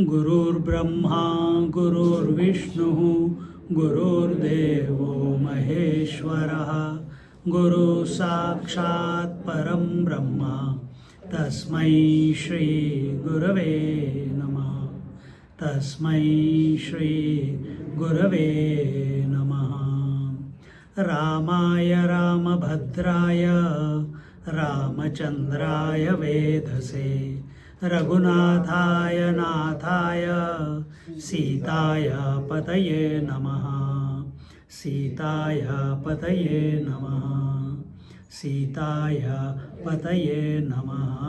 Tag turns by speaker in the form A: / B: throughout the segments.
A: गुरुर्ब्रह्मा गुरुर्विष्णु गुरुर्देवो महेश्वरः गुरु साक्षात् परं ब्रह्म तस्मै श्री गुरवे नमः। तस्मै श्री गुरवे नमः। रामाय रामभद्राय रामचन्द्राय वेधसे रघुनाथाय नाथाय सीताय पतये नमः। सीताय पतये नमः। सीताय पतये नमः।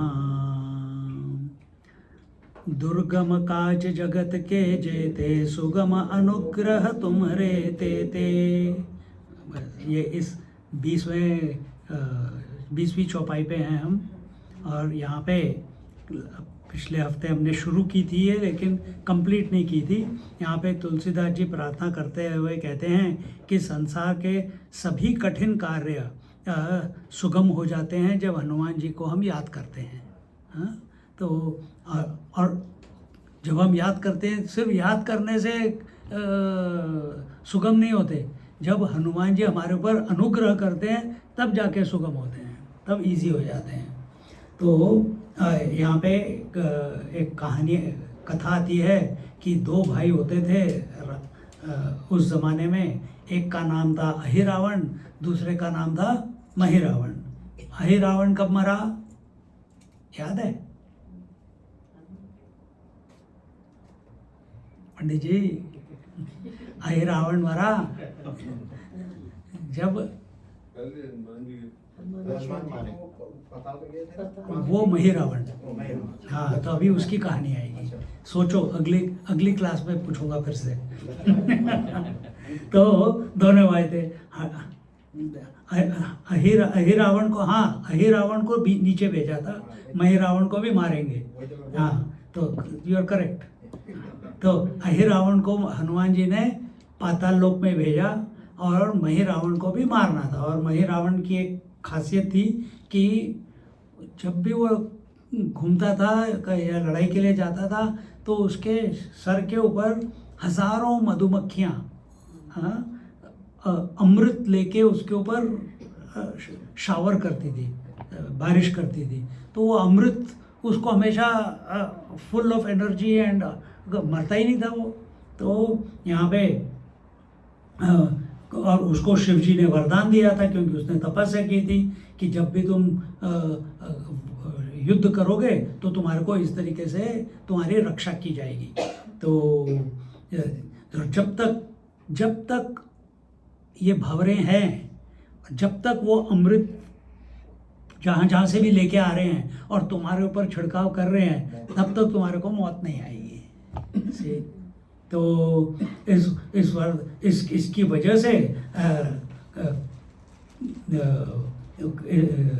A: दुर्गम काज जगत के जेते सुगम अनुग्रह तुम्हारे तेते। ये इस 20वीं चौपाई पे हैं हम, और यहाँ पे पिछले हफ्ते हमने शुरू की थी ये, लेकिन कंप्लीट नहीं की थी। यहाँ पे तुलसीदास जी प्रार्थना करते हुए कहते हैं कि संसार के सभी कठिन कार्य सुगम हो जाते हैं जब हनुमान जी को हम याद करते हैं। हाँ, तो और जब हम याद करते हैं, सिर्फ याद करने से सुगम नहीं होते, जब हनुमान जी हमारे ऊपर अनुग्रह करते हैं तब जाके सुगम होते हैं, तब इजी हो जाते हैं। तो यहाँ पे एक कथा आती है कि दो भाई होते थे उस ज़माने में। एक का नाम था अहिरावण, दूसरे का नाम था महिरावण। अहिरावण कब मरा याद है पंडित जी? अहिरावण मरा जब वो महिरावण। हाँ, तो अभी उसकी कहानी आएगी, सोचो। अगली क्लास में पूछूंगा फिर से। तो दोनों भाई थे। अहिरावण को, हाँ, अहिरावण को भी नीचे भेजा था, महिरावण को भी मारेंगे। हाँ, तो यू आर करेक्ट। तो अहिरावण को हनुमान जी ने पाताल लोक में भेजा और महिरावण को भी मारना था। और महिरावण की एक खासियत थी कि जब भी वो घूमता था या लड़ाई के लिए जाता था तो उसके सर के ऊपर हजारों मधुमक्खियाँ अमृत लेके उसके ऊपर शावर करती थी, बारिश करती थी। तो वो अमृत उसको हमेशा फुल ऑफ एनर्जी एंड मरता ही नहीं था वो। तो यहाँ पे और उसको शिव जी ने वरदान दिया था, क्योंकि उसने तपस्या की थी कि जब भी तुम युद्ध करोगे तो तुम्हारे को इस तरीके से तुम्हारी रक्षा की जाएगी। तो जब तक ये भंवरे हैं, जब तक वो अमृत जहाँ से भी लेके आ रहे हैं और तुम्हारे ऊपर छिड़काव कर रहे हैं, तब तक तुम्हारे को मौत नहीं आएगी। तो इसकी वजह से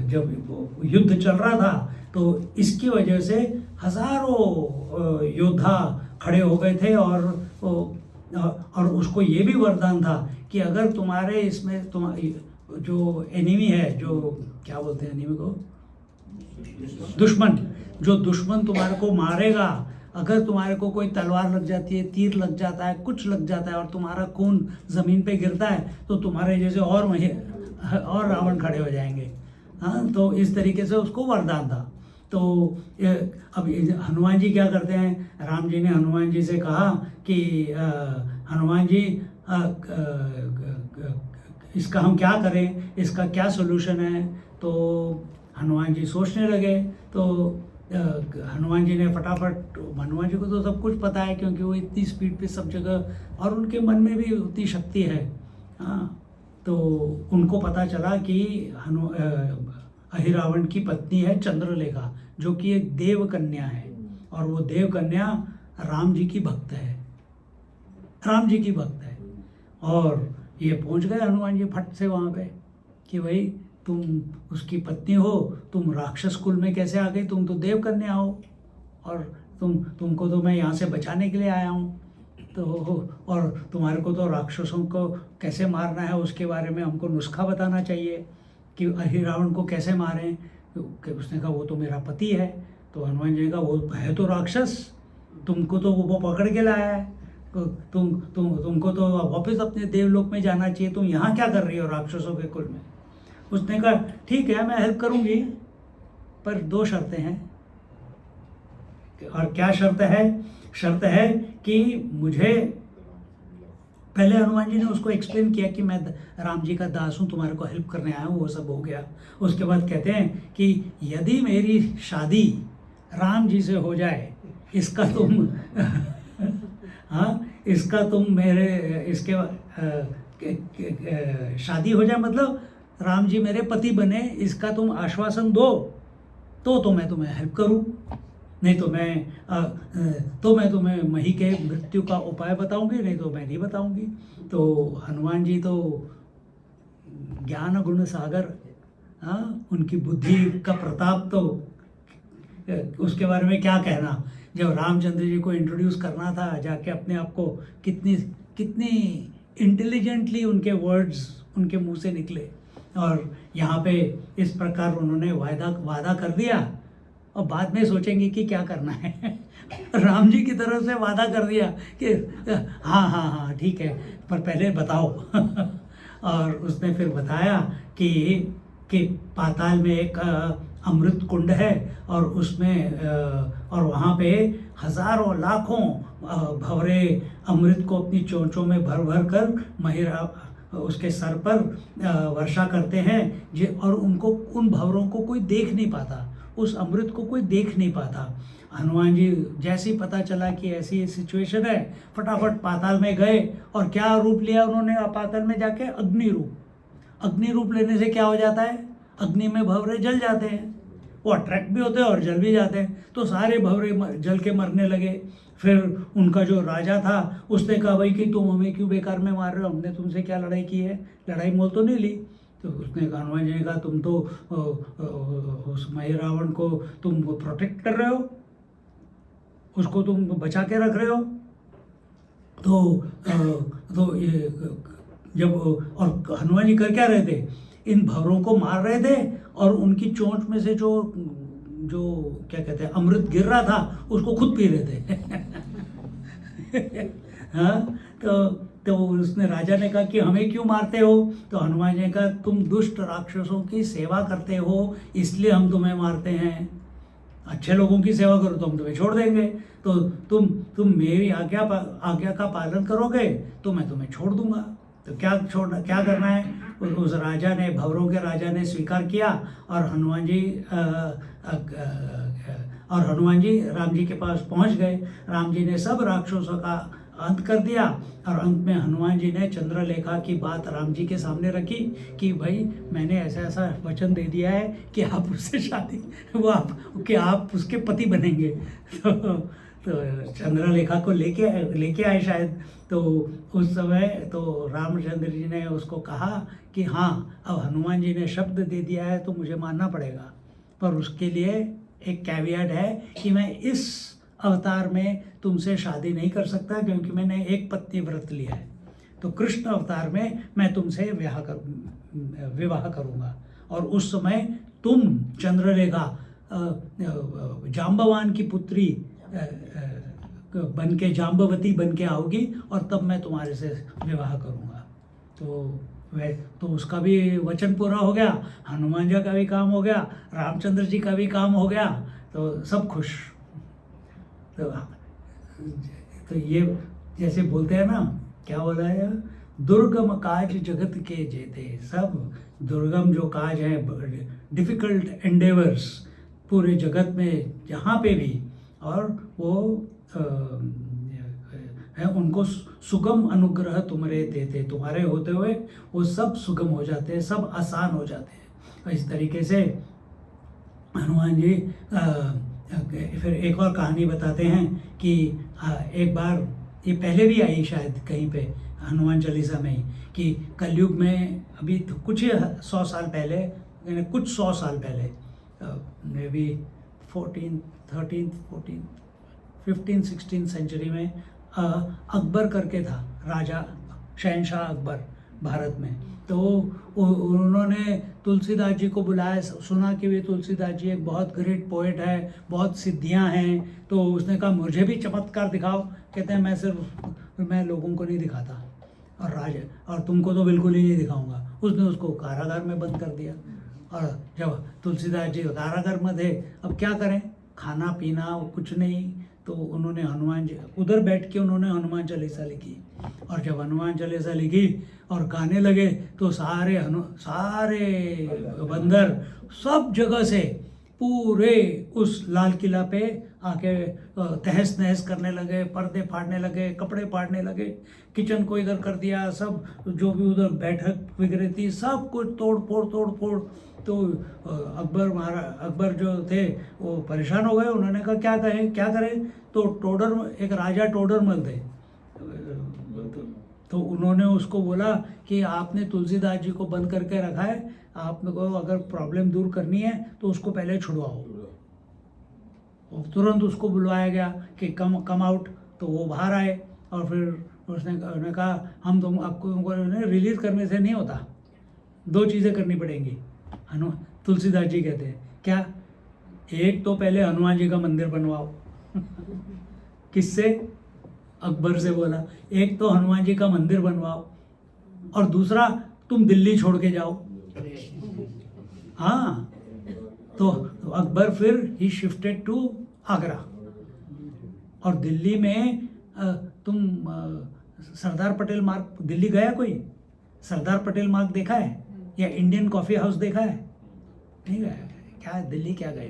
A: जब युद्ध चल रहा था तो इसकी वजह से हजारों योद्धा खड़े हो गए थे। और उसको ये भी वरदान था कि अगर तुम्हारे इसमें जो एनिमी है, जो क्या बोलते हैं एनिमी को, दुश्मन, जो दुश्मन तुम्हारे को मारेगा, अगर तुम्हारे को कोई तलवार लग जाती है, तीर लग जाता है, कुछ लग जाता है और तुम्हारा खून ज़मीन पे गिरता है, तो तुम्हारे जैसे और रावण खड़े हो जाएंगे। हाँ, तो इस तरीके से उसको वरदान था। तो अब हनुमान जी क्या करते हैं, राम जी ने हनुमान जी से कहा कि हनुमान जी इसका हम क्या करें, इसका क्या सोल्यूशन है। तो हनुमान जी सोचने लगे। तो हनुमान जी ने फटाफट, हनुमान जी को तो सब कुछ पता है क्योंकि वो इतनी स्पीड पे सब जगह, और उनके मन में भी उतनी शक्ति है। हाँ, तो उनको पता चला कि अहिरावण की पत्नी है चंद्रलेखा, जो कि एक देव कन्या है, और वो देव कन्या राम जी की भक्त है, राम जी की भक्त है। और ये पहुंच गए हनुमान जी फट से वहाँ पे कि भाई तुम उसकी पत्नी हो, तुम राक्षस कुल में कैसे आ गई, तुम तो देव कन्या हो, और तुमको तो मैं यहाँ से बचाने के लिए आया हूँ, तो और तुम्हारे को तो राक्षसों को कैसे मारना है उसके बारे में हमको नुस्खा बताना चाहिए कि रावण को कैसे मारें। कि उसने कहा वो तो मेरा पति है। तो हनुमान जी ने कहा वो है तो राक्षस, तुमको तो वो पकड़ के लाया है, तो तुमको तो वापस अपने देवलोक में जाना चाहिए, तुम यहाँ क्या कर रही हो राक्षसों के कुल में। उसने कहा ठीक है मैं हेल्प करूँगी, पर 2 शर्तें हैं। और क्या शर्त है? शर्त है कि मुझे, पहले हनुमान जी ने उसको एक्सप्लेन किया कि मैं राम जी का दास हूँ, तुम्हारे को हेल्प करने आया हूँ, वो सब हो गया। उसके बाद कहते हैं कि यदि मेरी शादी राम जी से हो जाए, इसका तुम हाँ, इसका तुम मेरे इसके शादी हो जाए मतलब राम जी मेरे पति बने, इसका तुम आश्वासन दो तो मैं तुम्हें हेल्प करूं, नहीं तो मैं तुम्हें मही के मृत्यु का उपाय बताऊंगी, नहीं तो मैं नहीं बताऊंगी। तो हनुमान जी तो ज्ञान गुण सागर, हाँ, उनकी बुद्धि का प्रताप, तो उसके बारे में क्या कहना। जब रामचंद्र जी को इंट्रोड्यूस करना था, जाके अपने आप को कितनी कितनी इंटेलिजेंटली उनके वर्ड्स उनके मुंह से निकले, और यहाँ पे इस प्रकार उन्होंने वादा कर दिया, और बाद में सोचेंगे कि क्या करना है। राम जी की तरफ से वादा कर दिया कि हाँ हाँ हाँ ठीक है, पर पहले बताओ। और उसने फिर बताया कि पाताल में एक अमृत कुंड है, और उसमें और वहाँ पे हजारों लाखों भंवरे अमृत को अपनी चोंचों में भर भर कर महिरा उसके सर पर वर्षा करते हैं, और उनको उन भंवरों को कोई देख नहीं पाता, उस अमृत को कोई देख नहीं पाता। हनुमान जी जैसे ही पता चला कि ऐसी सिचुएशन है, फटाफट पाताल में गए, और क्या रूप लिया उन्होंने पाताल में जाके? अग्नि रूप। अग्नि रूप लेने से क्या हो जाता है? अग्नि में भंवरे जल जाते हैं, वो अट्रैक्ट भी होते हैं और जल भी जाते हैं। तो सारे भंवरे जल के मरने लगे। फिर उनका जो राजा था उसने कहा भाई कि तुम हमें क्यों बेकार में मार रहे हो, हमने तुमसे क्या लड़ाई की है, लड़ाई मोल तो नहीं ली। तो उसने कहा, हनुमान जी ने कहा तुम तो उस मही रावण को तुम प्रोटेक्ट कर रहे हो, उसको तुम बचा के रख रहे हो। तो ये जब, और हनुमान जी कर क्या रहे थे? इन भंवरों को मार रहे थे, और उनकी चोंच में से जो क्या कहते हैं अमृत गिर रहा था उसको खुद पी रहे थे। हाँ, तो उसने राजा ने कहा कि हमें क्यों मारते हो? तो हनुमान जी ने कहा तुम दुष्ट राक्षसों की सेवा करते हो, इसलिए हम तुम्हें मारते हैं। अच्छे लोगों की सेवा करो तो हम तुम्हें छोड़ देंगे, तो तुम मेरी आज्ञा का पालन करोगे तो मैं तुम्हें छोड़ दूंगा। तो क्या करना है? उस राजा ने, भंवरों के राजा ने स्वीकार किया, और हनुमान जी राम जी के पास पहुंच गए। राम जी ने सब राक्षसों का अंत कर दिया, और अंत में हनुमान जी ने चंद्रलेखा की बात राम जी के सामने रखी कि भाई मैंने ऐसा वचन दे दिया है कि आप उससे शादी, आप उसके पति बनेंगे। तो चंद्रलेखा को लेके आए शायद। तो उस समय तो रामचंद्र जी ने उसको कहा कि हाँ, अब हनुमान जी ने शब्द दे दिया है तो मुझे मानना पड़ेगा, पर उसके लिए एक कैवियट है कि मैं इस अवतार में तुमसे शादी नहीं कर सकता, क्योंकि मैंने एक पत्नी व्रत लिया है। तो कृष्ण अवतार में मैं तुमसे विवाह करूँगा, और उस समय तुम चंद्रलेखा जाम्बवान की पुत्री बन के, जाम्बवती बन के आओगी, और तब मैं तुम्हारे से विवाह करूँगा। तो उसका भी वचन पूरा हो गया, हनुमान जी का भी काम हो गया, रामचंद्र जी का भी काम हो गया, तो सब खुश। तो ये जैसे बोलते हैं ना, क्या बोला है, दुर्गम काज जगत के जेते। सब दुर्गम जो काज है, डिफ़िकल्ट एंडेवर्स पूरे जगत में जहाँ पे भी, और वो है उनको सुगम अनुग्रह तुमरे देते, तुम्हारे होते हुए वो सब सुगम हो जाते हैं, सब आसान हो जाते हैं। और इस तरीके से हनुमान जी फिर एक और कहानी बताते हैं कि एक बार, ये पहले भी आई शायद कहीं पे, हनुमान चालीसा में ही कि कलयुग में अभी तो कुछ ही 100 साल पहले, यानी कुछ 100 साल पहले, मे बी 14, 13, 14, 15, 16 सेंचुरी में अकबर करके था राजा, शहनशाह अकबर भारत में। तो उन्होंने तुलसीदास जी को बुलाया, सुना कि वे तुलसीदास जी एक बहुत ग्रेट पोएट है, बहुत सिद्धियां हैं। तो उसने कहा मुझे भी चमत्कार दिखाओ। कहते हैं मैं लोगों को नहीं दिखाता, और तुमको तो बिल्कुल ही नहीं दिखाऊंगा। उसने उसको कारागार में बंद कर दिया। और जब तुलसीदास जी कारागार में थे, अब क्या करें, खाना पीना कुछ नहीं, तो उन्होंने हनुमान जी उधर बैठ के उन्होंने हनुमान चालीसा लिखी। और जब हनुमान चालीसा लिखी और गाने लगे तो सारे बंदर सब जगह से पूरे उस लाल किला पे आके तहस नहस करने लगे, पर्दे फाड़ने लगे, कपड़े फाड़ने लगे, किचन को इधर कर दिया, सब जो भी उधर बैठक वगैरह थी सब कुछ तोड़ फोड़। तो अकबर जो थे वो परेशान हो गए। उन्होंने कहा क्या करें। तो एक राजा टोडरमल थे, तो उन्होंने उसको बोला कि आपने तुलसीदास जी को बंद करके रखा है, आपको अगर प्रॉब्लम दूर करनी है तो उसको पहले छुड़वाओ। और तुरंत उसको बुलवाया गया कि कम आउट। तो वो बाहर आए और फिर उसने कहा आपको रिलीज करने से नहीं होता, 2 चीज़ें करनी पड़ेंगी। तुलसीदास जी कहते हैं क्या, एक तो पहले हनुमान जी का मंदिर बनवाओ। किससे? अकबर से बोला, एक तो हनुमान जी का मंदिर बनवाओ, और दूसरा तुम दिल्ली छोड़ के जाओ। हाँ, तो अकबर फिर ही शिफ्टेड टू आगरा। और दिल्ली में तुम सरदार पटेल मार्ग, दिल्ली गया कोई? सरदार पटेल मार्ग देखा है या इंडियन कॉफ़ी हाउस देखा है? नहीं गया। क्या दिल्ली क्या गए?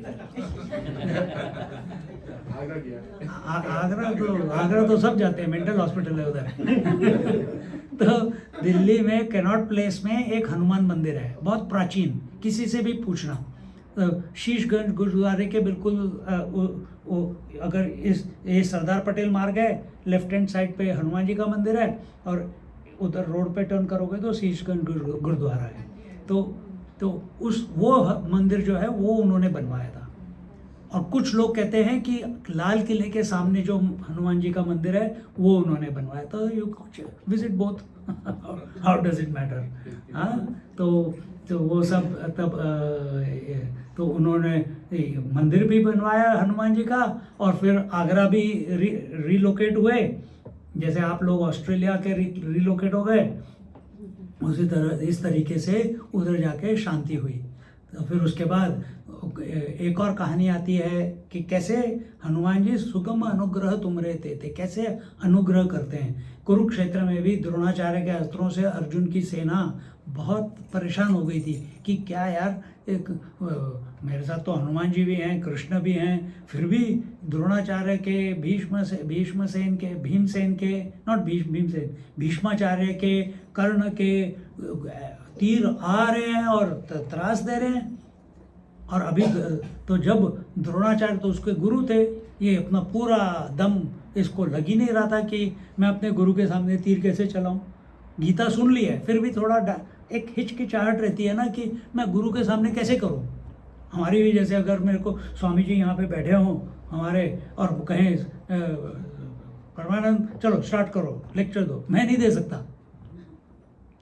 A: आगरा तो सब जाते हैं, मेंटल हॉस्पिटल है उधर। तो दिल्ली में कैनॉट प्लेस में एक हनुमान मंदिर है, बहुत प्राचीन, किसी से भी पूछना। शीशगंज गुरुद्वारे के बिल्कुल अगर ये सरदार पटेल मार्ग है, लेफ्ट हैंड साइड पे हनुमान जी का मंदिर है, और उधर रोड पे टर्न करोगे तो शीशगंज गुरुद्वारा है। तो वो मंदिर जो है वो उन्होंने बनवाया था। और कुछ लोग कहते हैं कि लाल किले के सामने जो हनुमान जी का मंदिर है वो उन्होंने बनवाया था। You visit both, how does it matter. हाँ, तो वो सब तब तो उन्होंने मंदिर भी बनवाया हनुमान जी का, और फिर आगरा भी रिलोकेट हुए, जैसे आप लोग ऑस्ट्रेलिया के रिलोकेट हो गए, उसी तरह इस तरीके से उधर जाके शांति हुई। तो फिर उसके बाद एक और कहानी आती है कि कैसे हनुमान जी सुगम अनुग्रह तुमरे थे, कैसे अनुग्रह करते हैं। कुरुक्षेत्र में भी द्रोणाचार्य के अस्त्रों से अर्जुन की सेना बहुत परेशान हो गई थी कि क्या यार, एक मेरे साथ तो हनुमान जी भी हैं, कृष्ण भी हैं, फिर भी द्रोणाचार्य के, भीष्मसेन के, भीमसेन के, नॉट भीमसेन, भीष्माचार्य के, कर्ण के तीर आ रहे हैं और त्रास दे रहे हैं। और अभी तो जब द्रोणाचार्य तो उसके गुरु थे, ये अपना पूरा दम इसको लग ही नहीं रहा था कि मैं अपने गुरु के सामने तीर कैसे चलाऊं। गीता सुन ली है, फिर भी थोड़ा एक हिचकिचाहट रहती है ना कि मैं गुरु के सामने कैसे करूं। हमारी भी जैसे अगर मेरे को स्वामी जी यहाँ पे बैठे हों हमारे और कहें परमानंद चलो स्टार्ट करो, लेक्चर दो, मैं नहीं दे सकता,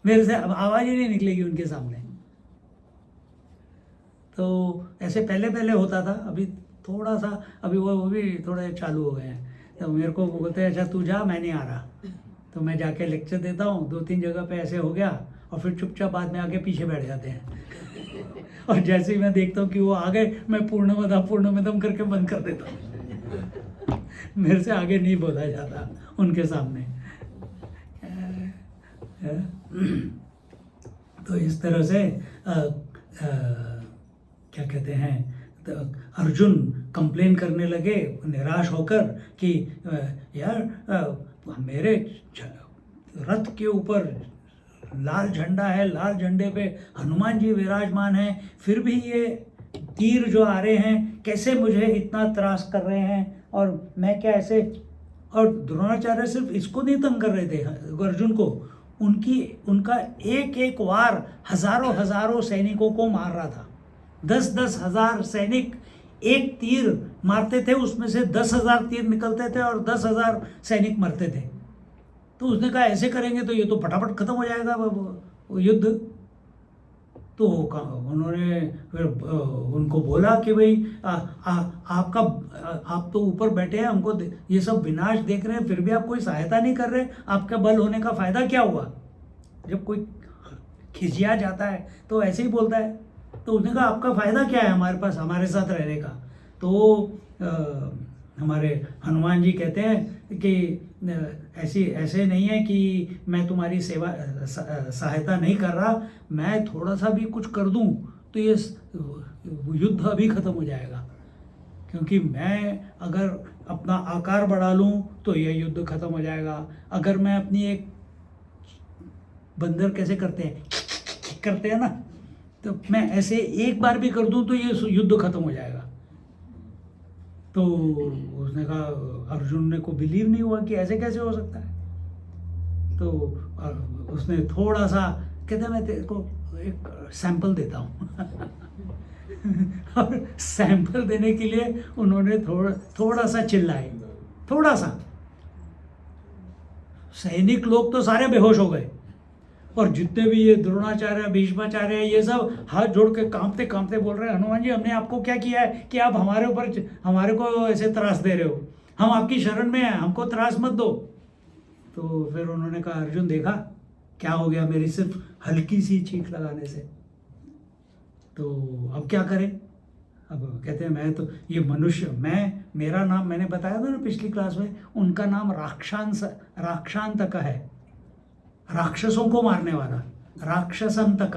A: मेरे से आवाज़ ही नहीं निकलेगी उनके सामने। तो ऐसे पहले होता था, अभी थोड़ा सा अभी वो भी थोड़े चालू हो गए हैं। तो मेरे को बोलते हैं अच्छा तू जा, मैं नहीं आ रहा, तो मैं जाके लेक्चर देता हूँ। 2-3 जगह पे ऐसे हो गया और फिर चुपचाप बाद में आके पीछे बैठ जाते हैं। और जैसे ही मैं देखता हूँ कि वो आ गए, मैं पूर्णमदम करके बंद कर देता हूँ। मेरे से आगे नहीं बोला जाता उनके सामने। तो इस तरह से क्या कहते हैं, तो अर्जुन कंप्लेन करने लगे निराश होकर कि यार मेरे रथ के ऊपर लाल झंडा है, लाल झंडे पे हनुमान जी विराजमान हैं, फिर भी ये तीर जो आ रहे हैं कैसे मुझे इतना त्रास कर रहे हैं, और मैं क्या ऐसे। और द्रोणाचार्य सिर्फ इसको नहीं तंग कर रहे थे अर्जुन को, उनका एक एक वार हजारों हजारों सैनिकों को मार रहा था। 10-10 हजार सैनिक एक तीर मारते थे, उसमें से 10,000 तीर निकलते थे और 10,000 सैनिक मरते थे। तो उसने कहा ऐसे करेंगे तो ये तो फटाफट खत्म हो जाएगा वो युद्ध। तो उन्होंने फिर उनको बोला कि भाई आप तो ऊपर बैठे हैं, हमको ये सब विनाश देख रहे हैं, फिर भी आप कोई सहायता नहीं कर रहे, आपका बल होने का फायदा क्या हुआ? जब कोई खिसिया जाता है तो ऐसे ही बोलता है। तो उसने कहा आपका फायदा क्या है हमारे पास, हमारे साथ रहने का? तो हमारे हनुमान जी कहते हैं कि ऐसे नहीं है कि मैं तुम्हारी सहायता नहीं कर रहा, मैं थोड़ा सा भी कुछ कर दूं तो ये युद्ध अभी खत्म हो जाएगा, क्योंकि मैं अगर अपना आकार बढ़ा लूं तो यह युद्ध खत्म हो जाएगा। अगर मैं अपनी एक बंदर कैसे करते हैं ना, तो मैं ऐसे एक बार भी कर दूं तो ये युद्ध खत्म हो जाएगा। तो उसने कहा, अर्जुन ने को बिलीव नहीं हुआ कि ऐसे कैसे हो सकता है। तो उसने थोड़ा सा कहते मैं तेरे को एक सैंपल देता हूँ और सैंपल देने के लिए उन्होंने थोड़ा सा चिल्लाए, थोड़ा सा। सैनिक लोग तो सारे बेहोश हो गए, और जितने भी ये द्रोणाचार्य, भीष्माचार्य, ये सब हाथ जोड़ के कांपते कांपते बोल रहे हैं, हनुमान जी हमने आपको क्या किया है कि आप हमारे को ऐसे त्रास दे रहे हो? हम आपकी शरण में हैं, हमको त्रास मत दो। तो फिर उन्होंने कहा, अर्जुन देखा क्या हो गया मेरी सिर्फ हल्की सी चीख लगाने से, तो अब क्या करें? अब कहते हैं मैं तो ये मनुष्य, मेरा नाम मैंने बताया था ना पिछली क्लास में, उनका नाम राक्षांतक है, राक्षसों को मारने वाला, राक्षसंतक।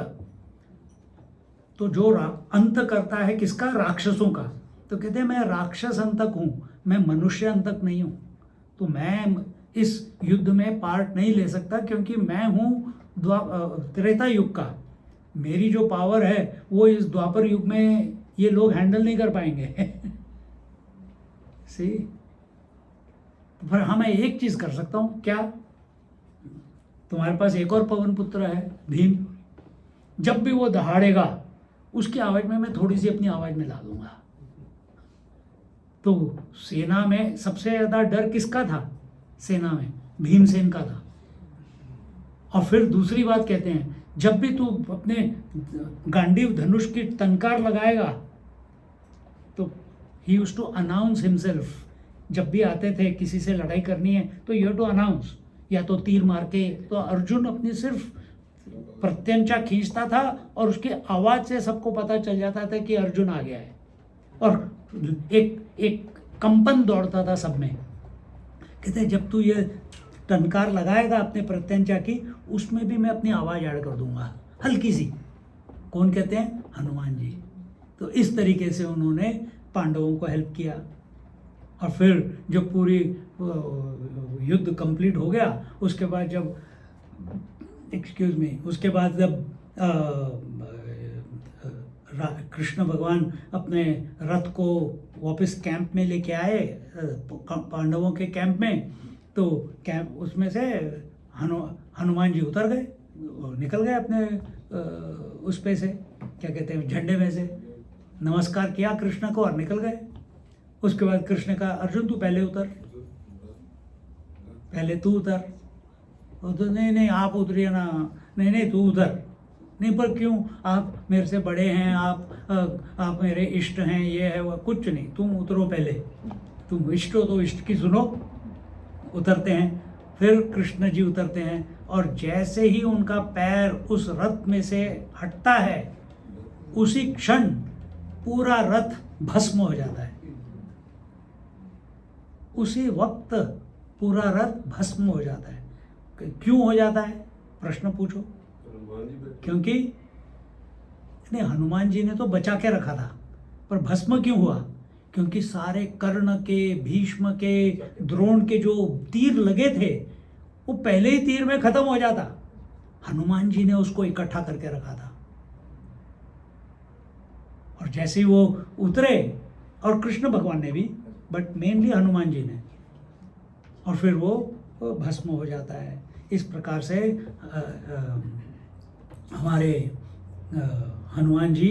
A: तो जो अंत करता है किसका? राक्षसों का। तो कहते हैं मैं राक्षस अंतक हूं, मैं मनुष्य अंतक नहीं हूं, तो मैं इस युद्ध में पार्ट नहीं ले सकता, क्योंकि मैं हूं त्रेता युग का। मेरी जो पावर है वो इस द्वापर युग में ये लोग हैंडल नहीं कर पाएंगे सी। पर हाँ, मैं एक चीज कर सकता हूं, क्या? तुम्हारे पास एक और पवन पुत्र है भीम, जब भी वो दहाड़ेगा उसकी आवाज में मैं थोड़ी सी अपनी आवाज मिला दूंगा। तो सेना में सबसे ज्यादा डर किसका था? सेना में भीमसेन का था। और फिर दूसरी बात कहते हैं, जब भी तू अपने गांडीव धनुष की टंकार लगाएगा, तो he used to announce himself. जब भी आते थे किसी से लड़ाई करनी है तो यू हैव टू अनाउंस, या तो तीर मार के। तो अर्जुन अपनी सिर्फ प्रत्यंचा खींचता था और उसकी आवाज से सबको पता चल जाता था कि अर्जुन आ गया है, और एक कंपन दौड़ता था सब में। कहते जब तू ये टंकार लगाएगा अपने प्रत्यंचा की, उसमें भी मैं अपनी आवाज ऐड कर दूंगा हल्की सी। कौन कहते हैं? हनुमान जी। तो इस तरीके से उन्होंने पांडवों को हेल्प किया। और फिर जब पूरी युद्ध कंप्लीट हो गया, उसके बाद जब उसके बाद जब कृष्ण भगवान अपने रथ को वापस कैंप में लेके आए, पांडवों के कैंप में, तो कैंप उसमें से हनुमान जी उतर गए और निकल गए अपने उस पे से, क्या कहते हैं, झंडे में से। नमस्कार किया कृष्ण को और निकल गए। उसके बाद कृष्ण का, अर्जुन तू पहले उतर, पहले तू उतर। और तो नहीं आप उतरिए ना, नहीं तू उतर। नहीं, पर क्यों? आप मेरे से बड़े हैं, आप मेरे इष्ट हैं, ये है वो, कुछ नहीं, तुम उतरो पहले, तुम इष्ट हो तो इष्ट की सुनो। उतरते हैं, फिर कृष्ण जी उतरते हैं, और जैसे ही उनका पैर उस रथ में से हटता है, उसी क्षण पूरा रथ भस्म हो जाता है। उसी वक्त पूरा रथ भस्म हो जाता है। क्यों हो जाता है? प्रश्न पूछो। क्योंकि नहीं, हनुमान जी ने तो बचा के रखा था, पर भस्म क्यों हुआ? क्योंकि सारे कर्ण के, भीष्म के, द्रोण के जो तीर लगे थे, वो पहले ही तीर में खत्म हो जाता। हनुमान जी ने उसको इकट्ठा करके रखा था। और जैसे ही वो उतरे, और कृष्ण भगवान ने भी, बट मेनली हनुमान जी ने, और फिर वो भस्म हो जाता है। इस प्रकार से हमारे हनुमान जी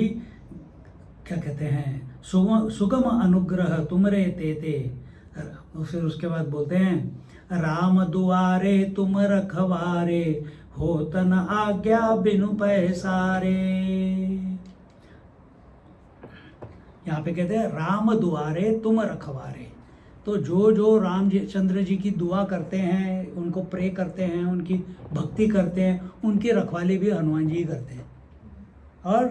A: क्या कहते हैं, सुगम अनुग्रह तुमरे तेते। फिर उसके बाद बोलते हैं राम दुआरे तुम रखवारे, होत न आज्ञा बिनु पैसारे। यहाँ पे कहते हैं राम दुआरे तुम रखवारे। तो जो जो चंद्र जी की दुआ करते हैं, उनको प्रे करते हैं, उनकी भक्ति करते हैं, उनकी रखवाली भी हनुमान जी ही करते हैं। और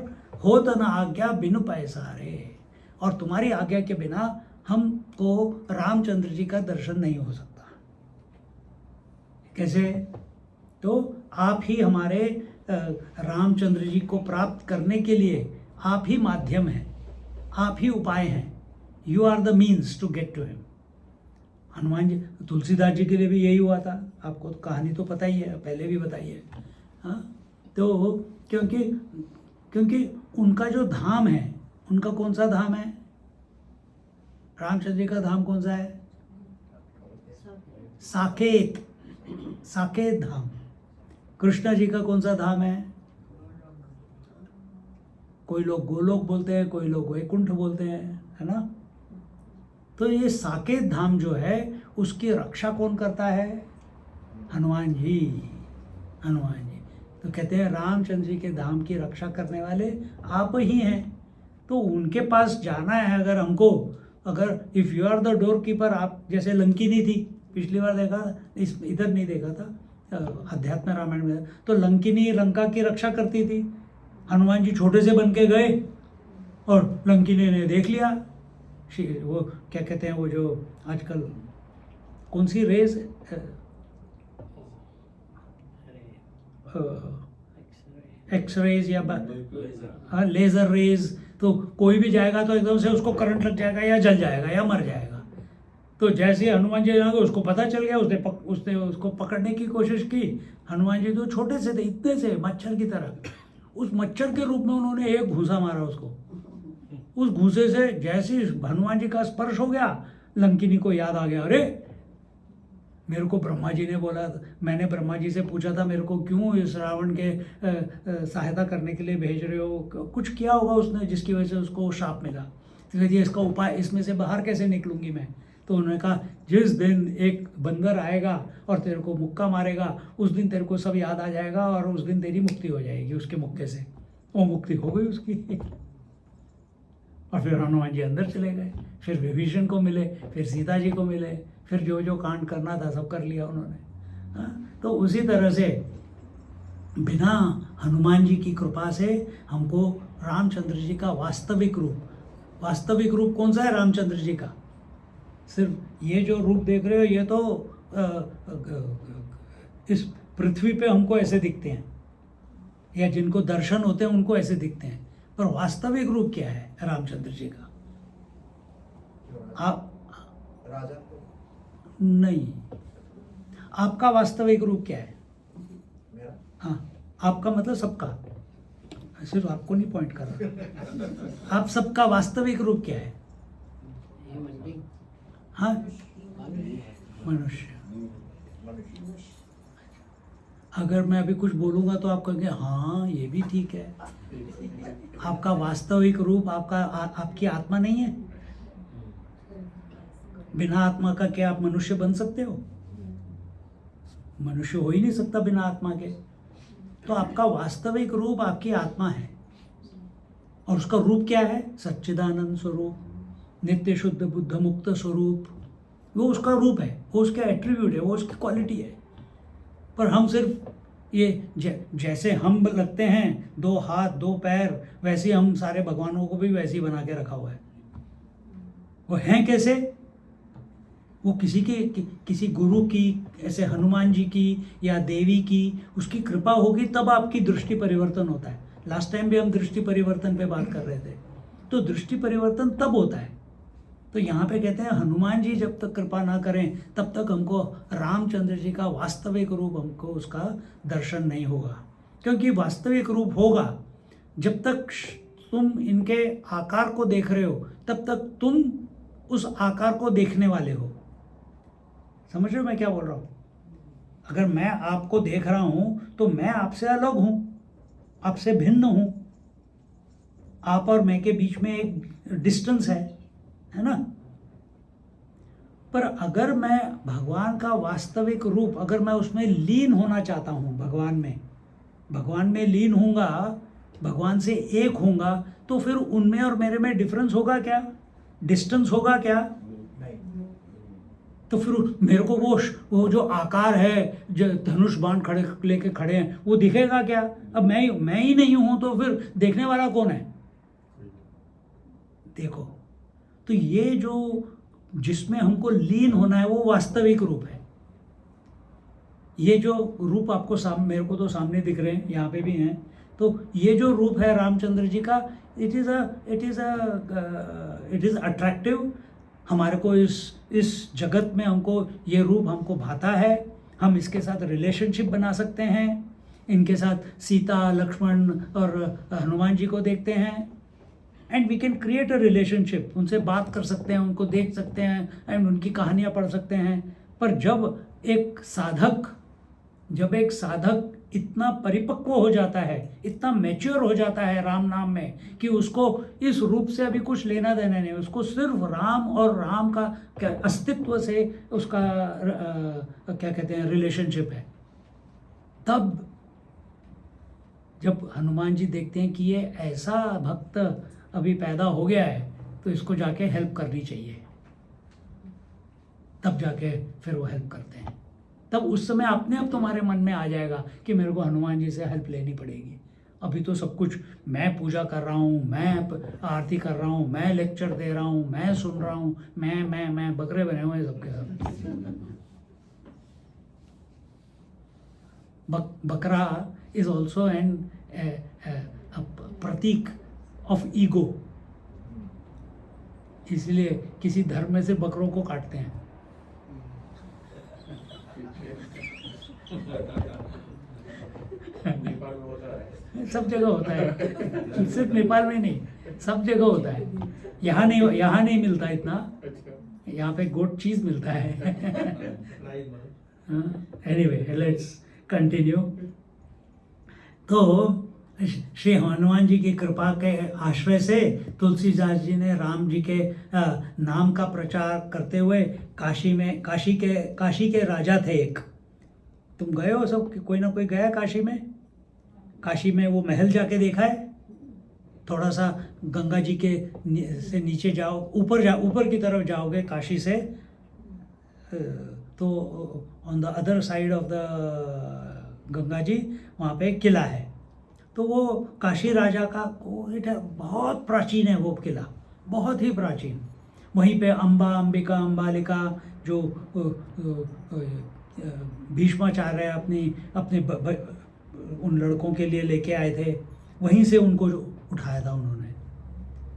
A: होत न आज्ञा बिनु पैसारे, और तुम्हारी आज्ञा के बिना हमको रामचंद्र जी का दर्शन नहीं हो सकता। कैसे? तो आप ही हमारे रामचंद्र जी को प्राप्त करने के लिए आप ही माध्यम हैं, आप ही उपाय हैं। You are the means to get to him. Hanuman ji, Tulsidas ji के लिए भी यही हुआ था। आपको तो कहानी तो पता ही है, पहले भी बताई है। हाँ, तो क्योंकि उनका जो धाम है, उनका कौन सा धाम है? रामचंद्र जी का धाम कौन सा है? साकेत, साकेत धाम। कृष्ण जी का कौन सा धाम है? कोई लोग गोलोक बोलते हैं, कोई लोग वैकुंठ बोलते हैं, है ना। तो ये साकेत धाम जो है, उसकी रक्षा कौन करता है? हनुमान जी। हनुमान जी तो कहते हैं रामचंद्र जी के धाम की रक्षा करने वाले आप ही हैं। तो उनके पास जाना है अगर हमको, अगर if you are the doorkeeper, आप जैसे लंकिनी थी, पिछली बार देखा, इधर नहीं देखा था, अध्यात्म रामायण में, तो लंकिनी लंका की रक्षा करती थी। हनुमान जी छोटे से बन के गए और लंकिनी ने देख लिया। वो क्या कहते हैं, वो जो आजकल कौन सी रेज, एक्सरेज या लेज़र रेज, तो कोई भी जाएगा तो एकदम से उसको करंट लग जाएगा या जल जाएगा या मर जाएगा। तो जैसे हनुमान जी जाएंगे, उसको पता चल गया, उसने उसको पकड़ने की कोशिश की। हनुमान जी तो छोटे से थे, इतने से मच्छर की तरह, उस मच्छर के रूप में उन्होंने एक घूसा मारा उसको। उस घूसे से जैसे हनुमान जी का स्पर्श हो गया, लंकिनी को याद आ गया, अरे मेरे को ब्रह्मा जी ने बोला, मैंने ब्रह्मा जी से पूछा था मेरे को क्यों इस रावण के सहायता करने के लिए भेज रहे हो, कुछ किया होगा उसने जिसकी वजह से उसको शाप मिला। तो कहती है इसका उपाय, इसमें से बाहर कैसे निकलूंगी मैं? तो उन्होंने कहा जिस दिन एक बंदर आएगा और तेरे को मुक्का मारेगा, उस दिन तेरे को सब याद आ जाएगा और उस दिन तेरी मुक्ति हो जाएगी उसके मुक्के से। वो मुक्ति हो गई उसकी। और फिर हनुमान जी अंदर चले गए, फिर विभीषण को मिले, फिर सीता जी को मिले, फिर जो जो कांड करना था सब कर लिया उन्होंने। हाँ, तो उसी तरह से बिना हनुमान जी की कृपा से हमको रामचंद्र जी का वास्तविक रूप कौन सा है रामचंद्र जी का? सिर्फ ये जो रूप देख रहे हो, ये तो इस पृथ्वी पे हमको ऐसे दिखते हैं, या जिनको दर्शन होते हैं उनको ऐसे दिखते हैं, पर वास्तविक रूप क्या है रामचंद्र जी का? आप
B: राजा
A: नहीं, आपका वास्तविक रूप क्या है?
B: मेरा?
A: हाँ, आपका मतलब सबका, सिर्फ आपको नहीं पॉइंट कर रहा। आप सबका वास्तविक रूप क्या है? हाँ, मनुष्य। अगर मैं अभी कुछ बोलूँगा तो आप कहेंगे हाँ ये भी ठीक है। आपका वास्तविक रूप आपकी आत्मा नहीं है? बिना आत्मा का क्या आप मनुष्य बन सकते हो? मनुष्य हो ही नहीं सकता बिना आत्मा के। तो आपका वास्तविक रूप आपकी आत्मा है, और उसका रूप क्या है? सच्चिदानंद स्वरूप, नित्य शुद्ध बुद्ध मुक्त स्वरूप। वो उसका रूप है, वो उसके एट्रीब्यूट है, वो उसकी क्वालिटी है। पर हम सिर्फ ये जैसे हम लगते हैं, 2 हाथ 2 पैर, वैसे हम सारे भगवानों को भी वैसे ही बना के रखा हुआ है। वो हैं कैसे? वो किसी गुरु की, ऐसे हनुमान जी की या देवी की, उसकी कृपा होगी तब आपकी दृष्टि परिवर्तन होता है। लास्ट टाइम भी हम दृष्टि परिवर्तन पे बात कर रहे थे। तो दृष्टि परिवर्तन तब होता है। तो यहाँ पे कहते हैं हनुमान जी जब तक कृपा ना करें तब तक हमको रामचंद्र जी का वास्तविक रूप, हमको उसका दर्शन नहीं होगा। क्योंकि वास्तविक रूप होगा जब तक तुम इनके आकार को देख रहे हो, तब तक तुम उस आकार को देखने वाले हो। समझ रहे हो मैं क्या बोल रहा हूँ? अगर मैं आपको देख रहा हूँ तो मैं आपसे अलग हूँ, आपसे भिन्न हूँ। आप और मैं के बीच में एक डिस्टेंस है ना? पर अगर मैं भगवान का वास्तविक रूप, अगर मैं उसमें लीन होना चाहता हूँ, भगवान में लीन होऊंगा, भगवान से एक होऊंगा, तो फिर उनमें और मेरे में डिफरेंस होगा क्या? डिस्टेंस होगा क्या?
B: नहीं।
A: तो फिर मेरे को वो जो आकार है, जो धनुष बाण खड़े लेके खड़े हैं, वो दिखेगा क्या? अब मैं ही नहीं हूं तो फिर देखने वाला कौन है? देखो, तो ये जो जिसमें हमको लीन होना है वो वास्तविक रूप है। ये जो रूप आपको मेरे को तो सामने दिख रहे हैं, यहाँ पे भी हैं, तो ये जो रूप है रामचंद्र जी का, इट इज अट्रैक्टिव। हमारे को इस जगत में हमको ये रूप हमको भाता है। हम इसके साथ रिलेशनशिप बना सकते हैं, इनके साथ सीता, लक्ष्मण और हनुमान जी को देखते हैं, and we can create a relationship. उनसे बात कर सकते हैं, उनको देख सकते हैं, एंड उनकी कहानियाँ पढ़ सकते हैं। पर जब एक साधक इतना परिपक्व हो जाता है, इतना मैच्योर हो जाता है राम नाम में, कि उसको इस रूप से अभी कुछ लेना देना नहीं, उसको सिर्फ राम और राम का अस्तित्व से उसका क्या कहते हैं, रिलेशनशिप है, तब जब हनुमान जी देखते हैं कि ये ऐसा भक्त अभी पैदा हो गया है, तो इसको जाके हेल्प करनी चाहिए, तब जाके फिर वो हेल्प करते हैं। तब उस समय अपने आप तुम्हारे मन में आ जाएगा कि मेरे को हनुमान जी से हेल्प लेनी पड़ेगी। अभी तो सब कुछ मैं पूजा कर रहा हूँ, मैं आरती कर रहा हूँ, मैं लेक्चर दे रहा हूँ, मैं सुन रहा हूँ, मैं बकरे बने हुए हैं सबके सब। बकरा इज ऑल्सो एन प्रतीक ऑफ ईगो, इसलिए किसी धर्म में से बकरों को काटते हैं।
C: नेपाल में होता है,
A: सब जगह होता है, सिर्फ नेपाल में नहीं, सब जगह होता है। यहाँ नहीं मिलता इतना,
C: अच्छा
A: यहाँ पे गोट चीज मिलता है। Anyway, let's continue. तो श्री हनुमान जी की कृपा के आश्रय से तुलसीदास जी ने राम जी के नाम का प्रचार करते हुए काशी के राजा थे एक। तुम गए हो सब, कोई ना कोई गया काशी में? काशी में वो महल जाके देखा है? थोड़ा सा गंगा जी के से नीचे जाओ, ऊपर की तरफ जाओगे काशी से, तो on the other side of the Ganga ji वहाँ पे एक किला है। तो वो काशी राजा का बहुत प्राचीन है वो किला, बहुत ही प्राचीन। वहीं पे अंबिका, अंबालिका जो भीष्माचार्य अपने उन लड़कों के लिए लेके आए थे, वहीं से उनको जो उठाया था उन्होंने।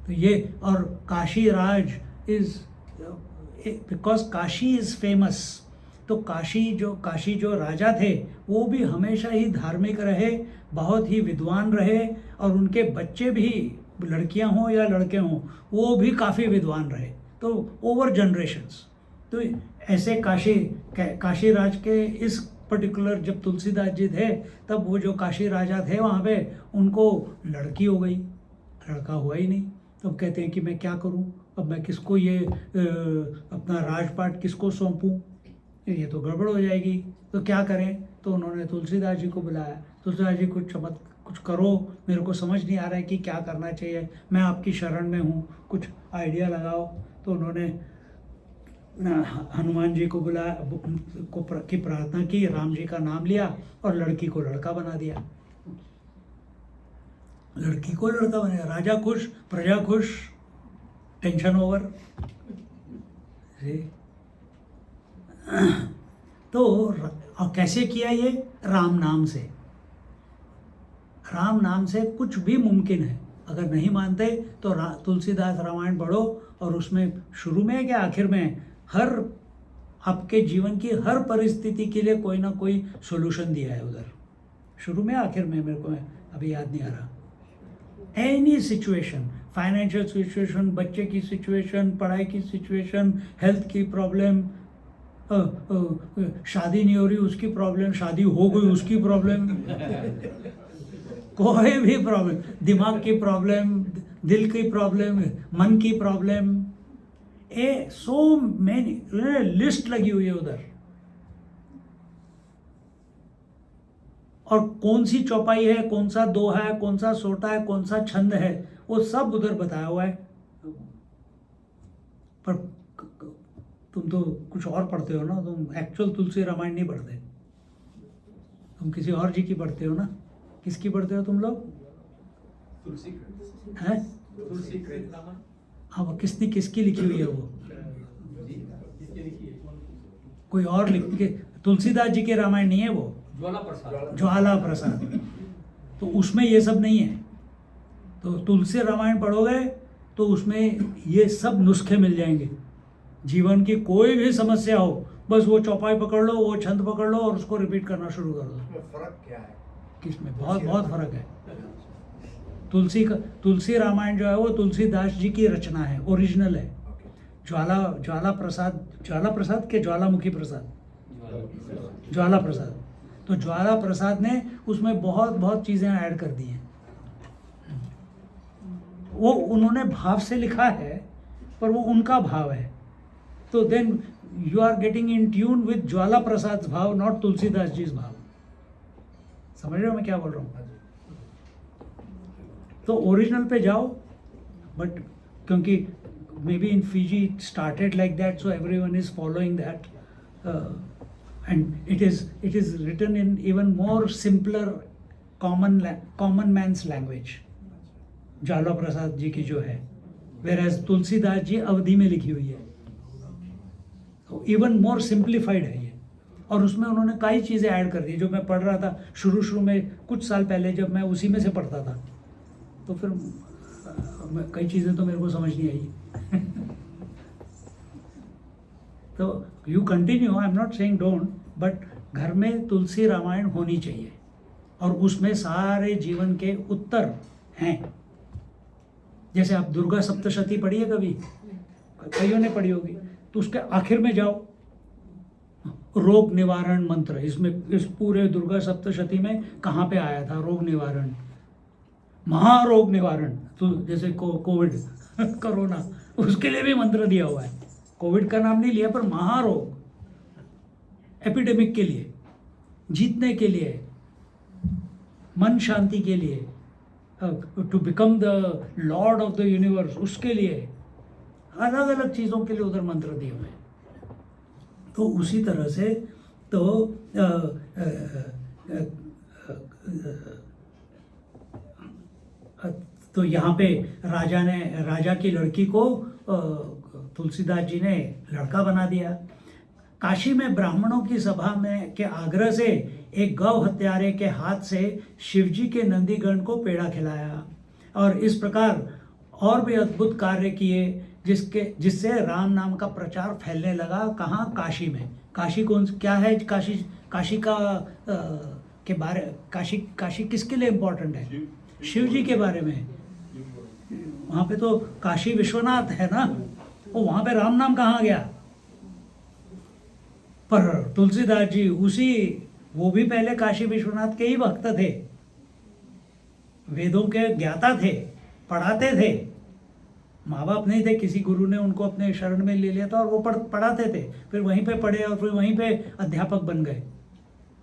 A: तो ये, और Kashi Raj is because Kashi is famous. तो काशी जो राजा थे वो भी हमेशा ही धार्मिक रहे, बहुत ही विद्वान रहे, और उनके बच्चे भी, लड़कियां हों या लड़के हों, वो भी काफ़ी विद्वान रहे, तो ओवर जनरेशन्स। तो ऐसे काशी राज के इस पर्टिकुलर, जब तुलसीदास जी थे तब वो जो काशी राजा थे वहाँ पे, उनको लड़की हो गई, लड़का हुआ ही नहीं। तब कहते हैं कि मैं क्या करूँ, अब मैं किसको ये अपना राजपाट किसको सौंपूँ, ये तो गड़बड़ हो जाएगी, तो क्या करें? तो उन्होंने तुलसीदास जी को बुलाया। तुलसीदास जी कुछ करो, मेरे को समझ नहीं आ रहा है कि क्या करना चाहिए, मैं आपकी शरण में हूँ, कुछ आइडिया लगाओ। तो उन्होंने हनुमान जी को बुलाया, की प्रार्थना की, राम जी का नाम लिया और लड़की को लड़का बना दिया। लड़की को लड़का बनाया, राजा खुश, प्रजा खुश, टेंशन ओवर। तो और कैसे किया ये? राम नाम से। राम नाम से कुछ भी मुमकिन है। अगर नहीं मानते तो तुलसीदास रामायण पढ़ो, और उसमें शुरू में क्या आखिर में हर आपके जीवन की हर परिस्थिति के लिए कोई ना कोई सॉल्यूशन दिया है उधर, शुरू में आखिर में, मेरे को अभी याद नहीं आ रहा। एनी सिचुएशन, फाइनेंशियल सिचुएशन, बच्चे की सिचुएशन, पढ़ाई की सिचुएशन, हेल्थ की प्रॉब्लम, शादी नहीं हो रही उसकी प्रॉब्लम, शादी हो गई उसकी प्रॉब्लम, कोई भी प्रॉब्लम, दिमाग की प्रॉब्लम, दिल की प्रॉब्लम, मन की प्रॉब्लम, सो मैनी लिस्ट लगी हुई है उधर। और कौन सी चौपाई है, कौन सा दोहा है, कौन सा सोटा है, कौन सा छंद है, वो सब उधर बताया हुआ है। पर तुम तो कुछ और पढ़ते हो ना, तुम एक्चुअल तुलसी रामायण नहीं पढ़ते, तुम किसी और जी की पढ़ते हो ना। किसकी पढ़ते हो तुम लोग?
C: तुलसी
A: हैं?
C: तुलसी कृत रामायण
A: हाँ, वो किसकी लिखी हुई है वो?
C: किसकी लिखी है?
A: कोई और लिख के, तुलसीदास जी के रामायण नहीं है वो,
C: ज्वाला प्रसाद।
A: ज्वाला प्रसाद। तो उसमें ये सब नहीं है। तो तुलसी रामायण पढ़ोगे तो उसमें ये सब नुस्खे मिल जाएंगे। जीवन की कोई भी समस्या हो, बस वो चौपाई पकड़ लो, वो छंद पकड़ लो और उसको रिपीट करना शुरू कर दो।
B: इसमें फर्क क्या है?
A: किसमें? बहुत बहुत फर्क है। तुलसी रामायण जो है वो तुलसीदास जी की रचना है, ओरिजिनल है।
B: ओके।
A: ज्वाला प्रसाद के ज्वालामुखी प्रसाद, ज्वाला प्रसाद। तो ज्वाला प्रसाद ने उसमें बहुत बहुत चीज़ें ऐड कर दी हैं। वो उन्होंने भाव से लिखा है, पर वो उनका भाव है। तो then you are getting in tune with Jwala Prasad भाव, नॉट तुलसीदास जी भाव। समझ रहे हो मैं क्या बोल रहा हूँ?
B: हाँ जी।
A: तो ओरिजिनल पे जाओ, बट क्योंकि may be in Fiji it started like that, so everyone is following that, and it is written in even more simpler common man's language, Jwala Prasad ji की जो है, वेर एज तुलसीदास जी अवधि में लिखी हुई है। तो इवन मोर सिंप्लीफाइड है ये, और उसमें उन्होंने कई चीज़ें ऐड कर दी जो मैं पढ़ रहा था शुरू में, कुछ साल पहले जब मैं उसी में से पढ़ता था, तो फिर कई चीज़ें तो मेरे को समझ नहीं आई। तो you continue, I am not saying don't, but घर में तुलसी रामायण होनी चाहिए और उसमें सारे जीवन के उत्तर हैं। जैसे आप दुर्गा सप्तशती पढ़ी है कभी? कईयों ने पढ़ी होगी। तो उसके आखिर में जाओ, रोग निवारण मंत्र, इसमें इस पूरे दुर्गा सप्तशती में कहाँ पे आया था रोग निवारण, महारोग निवारण? तो जैसे कोविड कोरोना, उसके लिए भी मंत्र दिया हुआ है। कोविड का नाम नहीं लिया, पर महारोग, एपिडेमिक के लिए, जीतने के लिए, मन शांति के लिए, to become the lord of the universe, उसके लिए अलग अलग चीज़ों के लिए उधर मंत्र दिए हुए हैं। तो उसी तरह से तो यहाँ पे राजा की लड़की को तुलसीदास जी ने लड़का बना दिया। काशी में ब्राह्मणों की सभा में के आग्रह से एक गौ हत्यारे के हाथ से शिवजी के नंदीगण को पेड़ा खिलाया, और इस प्रकार और भी अद्भुत कार्य किए जिससे राम नाम का प्रचार फैलने लगा। कहाँ? काशी में। काशी क्या है? काशी का के बारे, काशी किसके लिए इम्पोर्टेंट है? शिव जी के बारे में। वहाँ पे तो काशी विश्वनाथ है ना, वो वहाँ पे राम नाम कहाँ गया? पर तुलसीदास जी वो भी पहले काशी विश्वनाथ के ही भक्त थे, वेदों के ज्ञाता थे, पढ़ाते थे। माँ बाप नहीं थे, किसी गुरु ने उनको अपने शरण में ले लिया था और वो पढ़ाते थे। फिर वहीं पे पढ़े और फिर वहीं पे अध्यापक बन गए।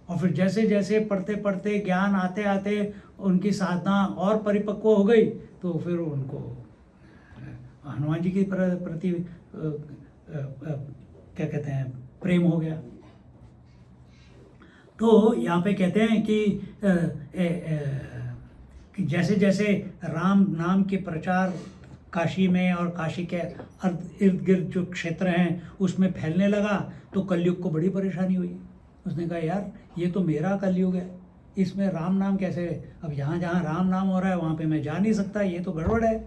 A: और फिर जैसे जैसे पढ़ते पढ़ते ज्ञान आते आते उनकी साधना और परिपक्व हो गई, तो फिर उनको हनुमान जी के प्रति क्या कहते हैं, प्रेम हो गया। तो यहाँ पे कहते हैं कि जैसे जैसे राम नाम के प्रचार काशी में और काशी के इर्द गिर्द जो क्षेत्र हैं उसमें फैलने लगा, तो कलयुग को बड़ी परेशानी हुई। उसने कहा यार ये तो मेरा कलयुग है, इसमें राम नाम कैसे? अब यहाँ जहाँ राम नाम हो रहा है वहाँ पे मैं जा नहीं सकता, ये तो गड़बड़ है।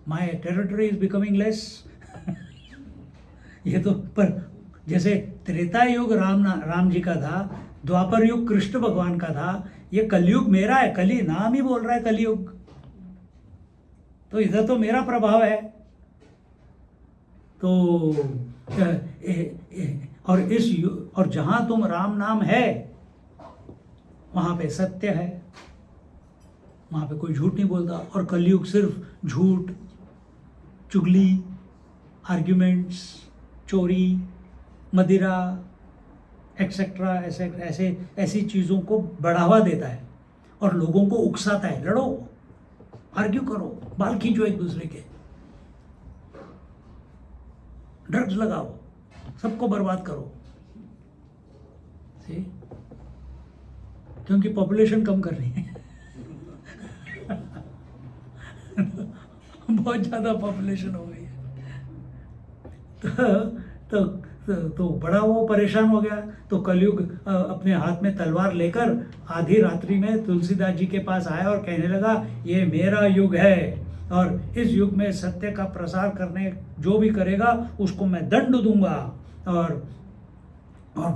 A: My territory is becoming less. ये तो, पर जैसे त्रेता युग राम जी का था, द्वापर युग कृष्ण भगवान का था, ये कलयुग मेरा है। कली नाम ही बोल रहा है कलयुग, तो इधर तो मेरा प्रभाव है। तो और जहां तुम राम नाम है वहां पे सत्य है, वहां पे कोई झूठ नहीं बोलता। और कलयुग सिर्फ झूठ, चुगली, आर्ग्यूमेंट्स, चोरी, मदिरा एक्सेट्रा ऐसी चीज़ों को बढ़ावा देता है और लोगों को उकसाता है। लड़ो, आर्ग्यू करो, बाल खींचो एक दूसरे के, ड्रग्स लगाओ, सबको बर्बाद करो। See? क्योंकि पॉपुलेशन कम कर रही है बहुत ज़्यादा पॉपुलेशन हो गई है। तो बड़ा वो परेशान हो गया। तो कलयुग अपने हाथ में तलवार लेकर आधी रात्रि में तुलसीदास जी के पास आया और कहने लगा, ये मेरा युग है और इस युग में सत्य का प्रसार करने जो भी करेगा उसको मैं दंड दूंगा और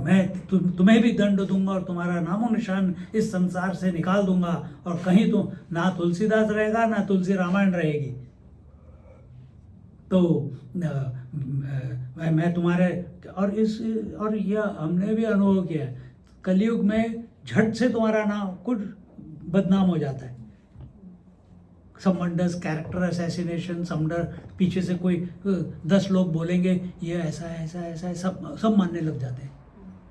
A: मैं तुम्हें भी दंड दूंगा और तुम्हारा नामो निशान इस संसार से निकाल दूंगा और कहीं तो ना तुलसीदास रहेगा ना तुलसी रामायण रहेगी। तो मैं तुम्हारे और यह हमने भी अनुभव किया है, कलयुग में झट से तुम्हारा नाम कुछ बदनाम हो जाता है। समवंडर्स, कैरेक्टर असैसिनेशन, समडर, पीछे से कोई 10 लोग बोलेंगे ये ऐसा है ऐसा है ऐसा है, सब मानने लग जाते हैं,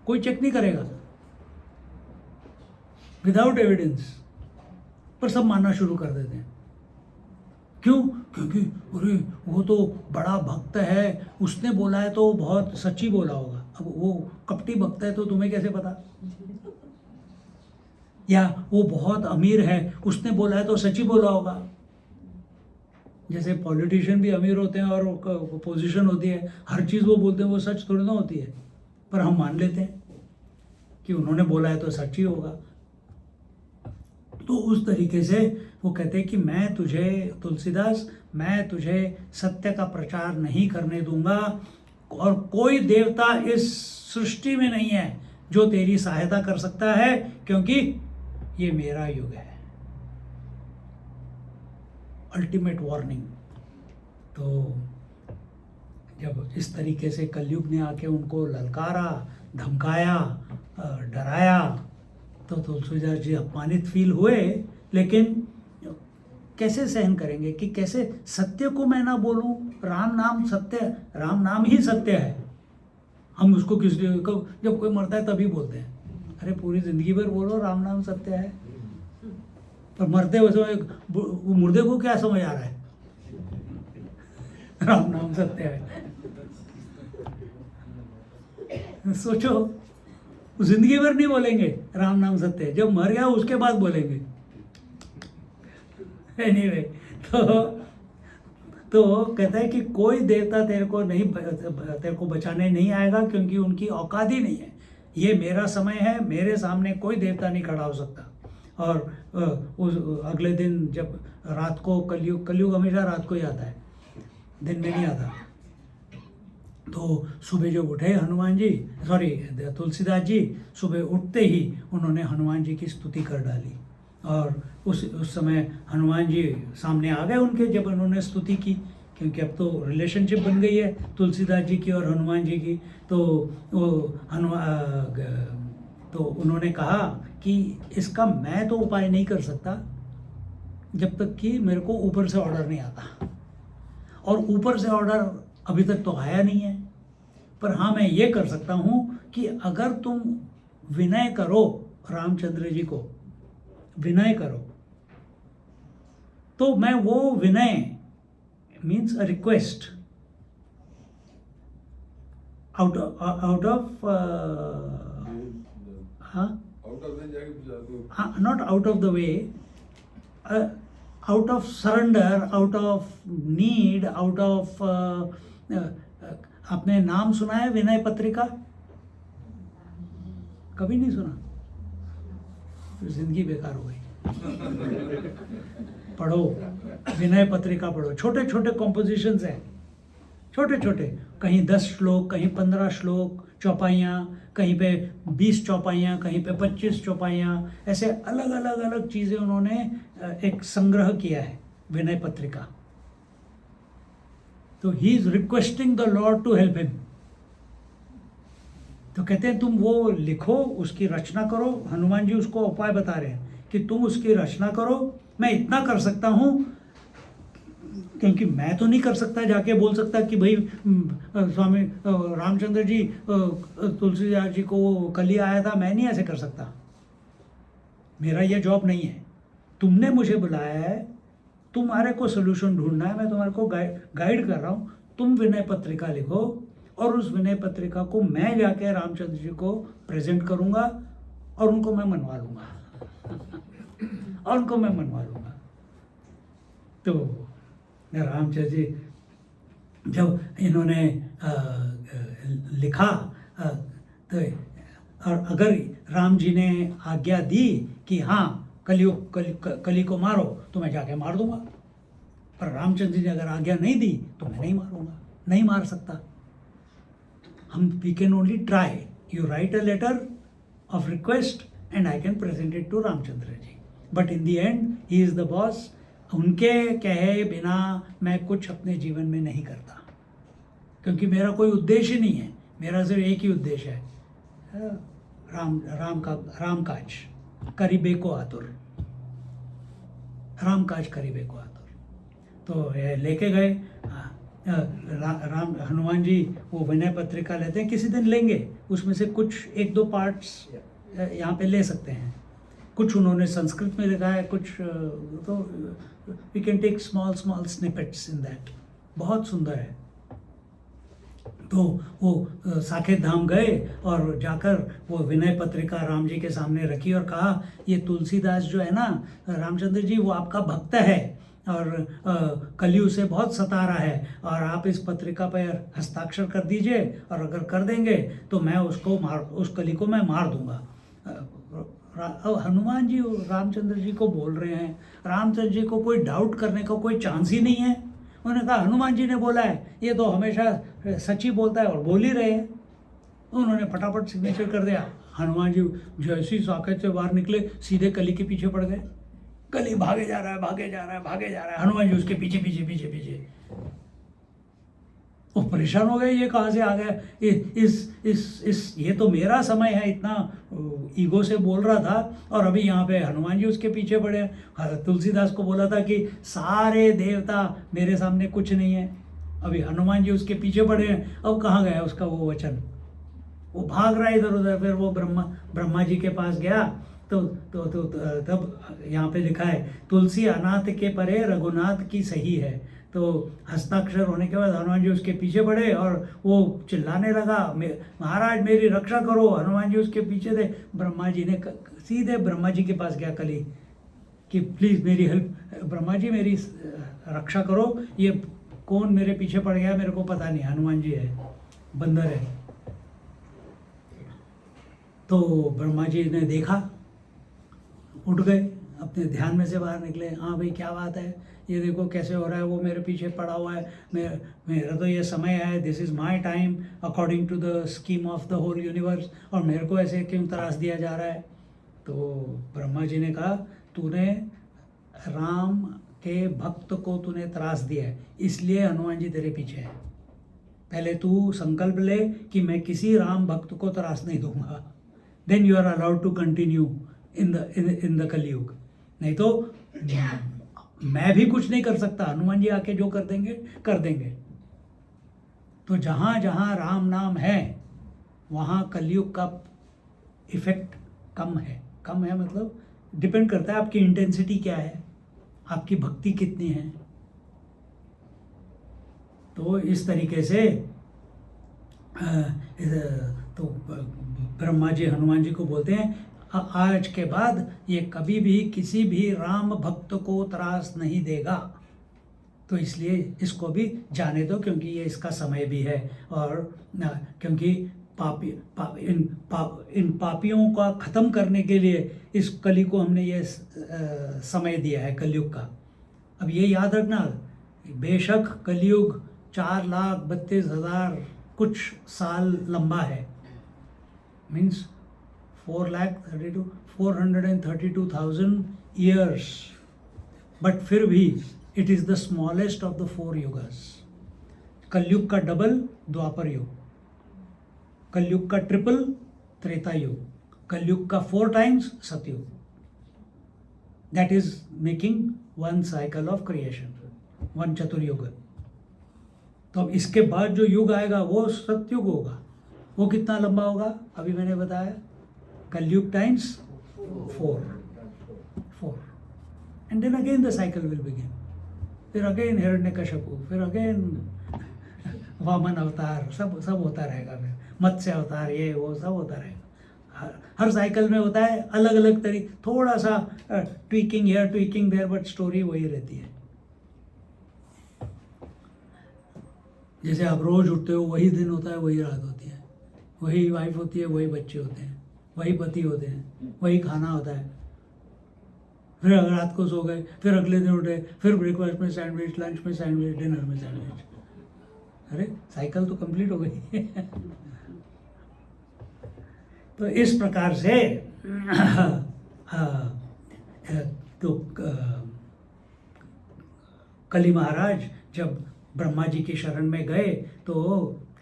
A: कोई चेक नहीं करेगा, विदाउट एविडेंस, पर सब मानना शुरू कर देते हैं। क्यों? क्योंकि अरे वो तो बड़ा भक्त है, उसने बोला है तो बहुत सच्ची बोला होगा। अब वो कपटी भक्त है तो तुम्हें कैसे पता? या वो बहुत अमीर है, उसने बोला है तो सच्ची बोला होगा। जैसे पॉलिटिशियन भी अमीर होते हैं और पोजीशन होती है, हर चीज़ वो बोलते हैं वो सच थोड़ी ना होती है, पर हम मान लेते हैं कि उन्होंने बोला है तो सच ही होगा। तो उस तरीके से वो कहते हैं कि मैं तुझे तुलसीदास, मैं तुझे सत्य का प्रचार नहीं करने दूंगा और कोई देवता इस सृष्टि में नहीं है जो तेरी सहायता कर सकता है, क्योंकि ये मेरा युग है। Ultimate warning. तो जब इस तरीके से कलयुग ने आके उनको ललकारा, धमकाया, डराया, तो तुलसीदास जी अपमानित फील हुए, लेकिन कैसे सहन करेंगे कि कैसे सत्य को मैं ना बोलूं? राम नाम सत्य, राम नाम ही सत्य है। हम उसको जब कोई मरता है तभी बोलते हैं, अरे पूरी जिंदगी भर बोलो राम नाम सत्य है, पर मरते हुए मुर्दे को क्या समझ आ रहा है? राम नाम सत्य है। सोचो, जिंदगी भर नहीं बोलेंगे राम नाम सत्य है, जब मर गया उसके बाद बोलेंगे। एनीवे, तो कहता है कि कोई देवता तेरे को बचाने नहीं आएगा, क्योंकि उनकी औकात ही नहीं है। ये मेरा समय है, मेरे सामने कोई देवता नहीं खड़ा हो सकता। और उस अगले दिन जब रात को कलयुग हमेशा रात को ही आता है, दिन में नहीं आता। तो सुबह जब उठे हनुमान जी, तुलसीदास जी, सुबह उठते ही उन्होंने हनुमान जी की स्तुति कर डाली। और उस समय हनुमान जी सामने आ गए उनके, जब उन्होंने स्तुति की, क्योंकि अब तो रिलेशनशिप बन गई है तुलसीदास जी की और हनुमान जी की। तो उन्होंने कहा कि इसका मैं तो उपाय नहीं कर सकता जब तक कि मेरे को ऊपर से ऑर्डर नहीं आता, और ऊपर से ऑर्डर अभी तक तो आया नहीं है। पर हाँ, मैं ये कर सकता हूँ कि अगर तुम विनय करो, रामचंद्र जी को विनय करो, तो मैं वो विनय means a request out of not out of the way, out of surrender, out of need, out of आपने नाम सुना है विनय पत्रिका? कभी नहीं सुना? तो जिंदगी बेकार हो गई। पढ़ो, विनय पत्रिका पढ़ो। छोटे छोटे कॉम्पोजिशंस हैं, छोटे छोटे, कहीं 10 श्लोक, कहीं 15 श्लोक, चौपाइयाँ, कहीं पे 20 चौपाइयाँ, कहीं पे 25 चौपाइयाँ, ऐसे अलग अलग अलग चीज़ें उन्होंने एक संग्रह किया है विनय पत्रिका। तो he is requesting the lord to help him. तो कहते हैं तुम वो लिखो, उसकी रचना करो। हनुमान जी उसको उपाय बता रहे हैं कि तुम उसकी रचना करो। मैं इतना कर सकता हूँ, क्योंकि मैं तो नहीं कर सकता जाके बोल सकता कि भाई स्वामी रामचंद्र जी तुलसीदास जी को कल ही आया था, मैं नहीं ऐसे कर सकता, मेरा ये जॉब नहीं है। तुमने मुझे बुलाया है, तुम्हारे को सोल्यूशन ढूंढना है, मैं तुम्हारे को गाइड कर रहा हूँ। तुम विनय पत्रिका लिखो और उस विनय पत्रिका को मैं जाके रामचंद्र जी को प्रेजेंट करूँगा और उनको मैं मनवा लूँगा और उनको मैं मनवा लूँगा। तो रामचंद्र जी जब इन्होंने लिखा तो और अगर राम जी ने आज्ञा दी कि हाँ कली को मारो, तो मैं जाके मार दूंगा। पर रामचंद्र जी ने अगर आज्ञा नहीं दी तो मैं नहीं मारूंगा, नहीं मार सकता। हम we can only try. You write a letter of request and I can present it to Ramchandra ji, but in the end he is the boss. उनके कहे बिना मैं कुछ अपने जीवन में नहीं करता, क्योंकि मेरा कोई उद्देश्य नहीं है। मेरा सिर्फ एक ही उद्देश्य है, राम काज करीबे को आतुर, राम काज करीबे को आतुर। तो लेके गए राम हनुमान जी वो विनय पत्रिका लेते हैं, किसी दिन लेंगे, उसमें से कुछ एक दो पार्ट्स यहाँ पे ले सकते हैं। कुछ उन्होंने संस्कृत में लिखा है, कुछ तो we can take small snippets in that. बहुत सुंदर है। तो वो साकेत धाम गए और जाकर वो विनय पत्रिका राम जी के सामने रखी और कहा, ये तुलसीदास जो है ना रामचंद्र जी, वो आपका भक्त है और कली उसे बहुत सता रहा है, और आप इस पत्रिका पर हस्ताक्षर कर दीजिए, और अगर कर देंगे तो मैं उस कली को मैं मार दूंगा। हनुमान जी रामचंद्र जी को बोल रहे हैं, रामचंद्र जी को कोई डाउट करने का कोई चांस ही नहीं है। उन्होंने कहा हनुमान जी ने बोला है, ये तो हमेशा सच ही बोलता है और बोल ही रहे हैं। उन्होंने फटाफट सिग्नेचर कर दिया। हनुमान जी जैसे ही साकेत से बाहर निकले, सीधे कली के पीछे पड़ गए। कली भागे जा रहा है, भागे जा रहा है, भागे जा रहा है, हनुमान जी उसके पीछे पीछे पीछे पीछे। वो परेशान हो गए, ये कहाँ से आ गया, ये तो मेरा समय है, इतना ईगो से बोल रहा था, और अभी यहाँ पे हनुमान जी उसके पीछे पड़े। तुलसीदास को बोला था कि सारे देवता मेरे सामने कुछ नहीं है, अभी हनुमान जी उसके पीछे पड़े हैं। अब कहाँ गया उसका वो वचन, वो भाग रहा है इधर उधर। फिर वो ब्रह्मा जी के पास गया तो तब यहाँ पे लिखा है, तुलसी अनाथ के परे रघुनाथ की सही है। तो हस्ताक्षर होने के बाद हनुमान जी उसके पीछे पड़े और वो चिल्लाने लगा, महाराज मेरी रक्षा करो। हनुमान जी उसके पीछे थे। ब्रह्मा जी ने सीधे ब्रह्मा जी के पास गया कली कि प्लीज़ मेरी हेल्प, ब्रह्मा जी मेरी रक्षा करो, ये कौन मेरे पीछे पड़ गया मेरे को पता नहीं। हनुमान जी है, बंदर है। तो ब्रह्मा जी ने देखा, उठ गए, अपने ध्यान में से बाहर निकले। हाँ भाई क्या बात है, ये देखो कैसे हो रहा है, वो मेरे पीछे पड़ा हुआ है, मेरा तो ये समय है, this is my time according to the scheme of the whole universe, और मेरे को ऐसे क्यों त्रास दिया जा रहा है। तो ब्रह्मा जी ने कहा, तूने राम के भक्त को तूने त्रास दिया है, इसलिए हनुमान जी तेरे पीछे है। पहले तू संकल्प ले कि मैं किसी राम भक्त को त्रास नहीं दूंगा, then you are allowed to continue in the Kalyug. नहीं तो मैं भी कुछ नहीं कर सकता, हनुमान जी आके जो कर देंगे कर देंगे। तो जहाँ जहाँ राम नाम है वहाँ कलयुग का इफेक्ट कम है। कम है मतलब डिपेंड करता है आपकी इंटेंसिटी क्या है, आपकी भक्ति कितनी है। तो इस तरीके से तो ब्रह्मा जी हनुमान जी को बोलते हैं, आज के बाद ये कभी भी किसी भी राम भक्त को त्रास नहीं देगा, तो इसलिए इसको भी जाने दो, क्योंकि ये इसका समय भी है। और क्योंकि इन पापियों का ख़त्म करने के लिए इस कली को हमने ये समय दिया है, कलयुग का। अब ये याद रखना, बेशक कलयुग 4,32,000 कुछ साल लंबा है, मीन्स 432,000 ईयर्स, बट फिर भी it is the smallest of the 4 yugas. कलयुग का डबल द्वापर युग, कलयुग का ट्रिपल त्रेता युग, कलयुग का 4 times Satyuga. That is making one cycle of creation, one Chaturyuga. तो अब इसके बाद जो युग आएगा वो सतयुग होगा. वो कितना लंबा होगा? अभी मैंने बताया, Kalyug times 4. And then again the cycle will begin. फिर अगेन हिरण्यकशिपु, फिर अगेन वामन अवतार, सब होता रहेगा. फिर मत्स्य अवतार, ये वो सब होता रहेगा. हर साइकिल में होता है अलग अलग तरीके, थोड़ा सा tweaking here tweaking there, but story वही रहती है. जैसे आप रोज उठते हो, वही दिन होता है, वही रात होती है, वही वाइफ होती है, वही बच्चे होते हैं, वही पति होते हैं, वही खाना होता है. फिर अगर रात को सो गए, फिर अगले दिन उठे, फिर ब्रेकफास्ट में सैंडविच, लंच में सैंडविच, डिनर में सैंडविच. अरे साइकिल तो कंप्लीट हो गई. तो इस प्रकार से तो कली महाराज जब ब्रह्मा जी की शरण में गए तो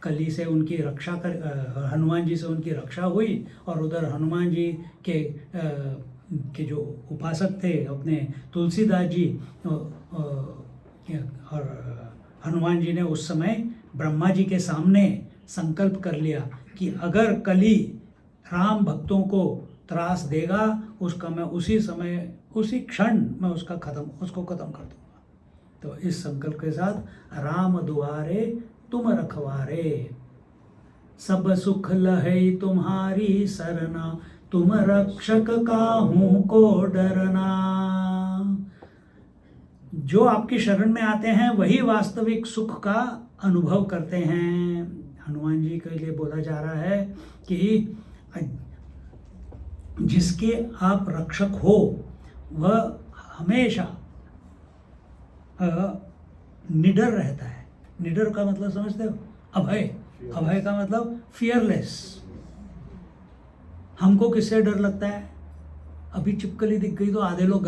A: कली से उनकी रक्षा कर, हनुमान जी से उनकी रक्षा हुई. और उधर हनुमान जी के जो उपासक थे अपने तुलसीदास जी, और हनुमान जी ने उस समय ब्रह्मा जी के सामने संकल्प कर लिया कि अगर कली राम भक्तों को त्रास देगा, उसका मैं उसी क्षण मैं उसको खत्म कर दूंगा. तो इस संकल्प के साथ राम दुआरे तुम रखवारे, सब सुख लहै तुम्हारी सरना, तुम रक्षक काहू को डरना. जो आपकी शरण में आते हैं वही वास्तविक सुख का अनुभव करते हैं. हनुमान जी के लिए बोला जा रहा है कि जिसके आप रक्षक हो वह हमेशा निडर रहता है. निडर का मतलब समझते हो? अभय. अभय का मतलब फियरलेस. हमको किससे डर लगता है? अभी छिपकली दिख गई तो आधे लोग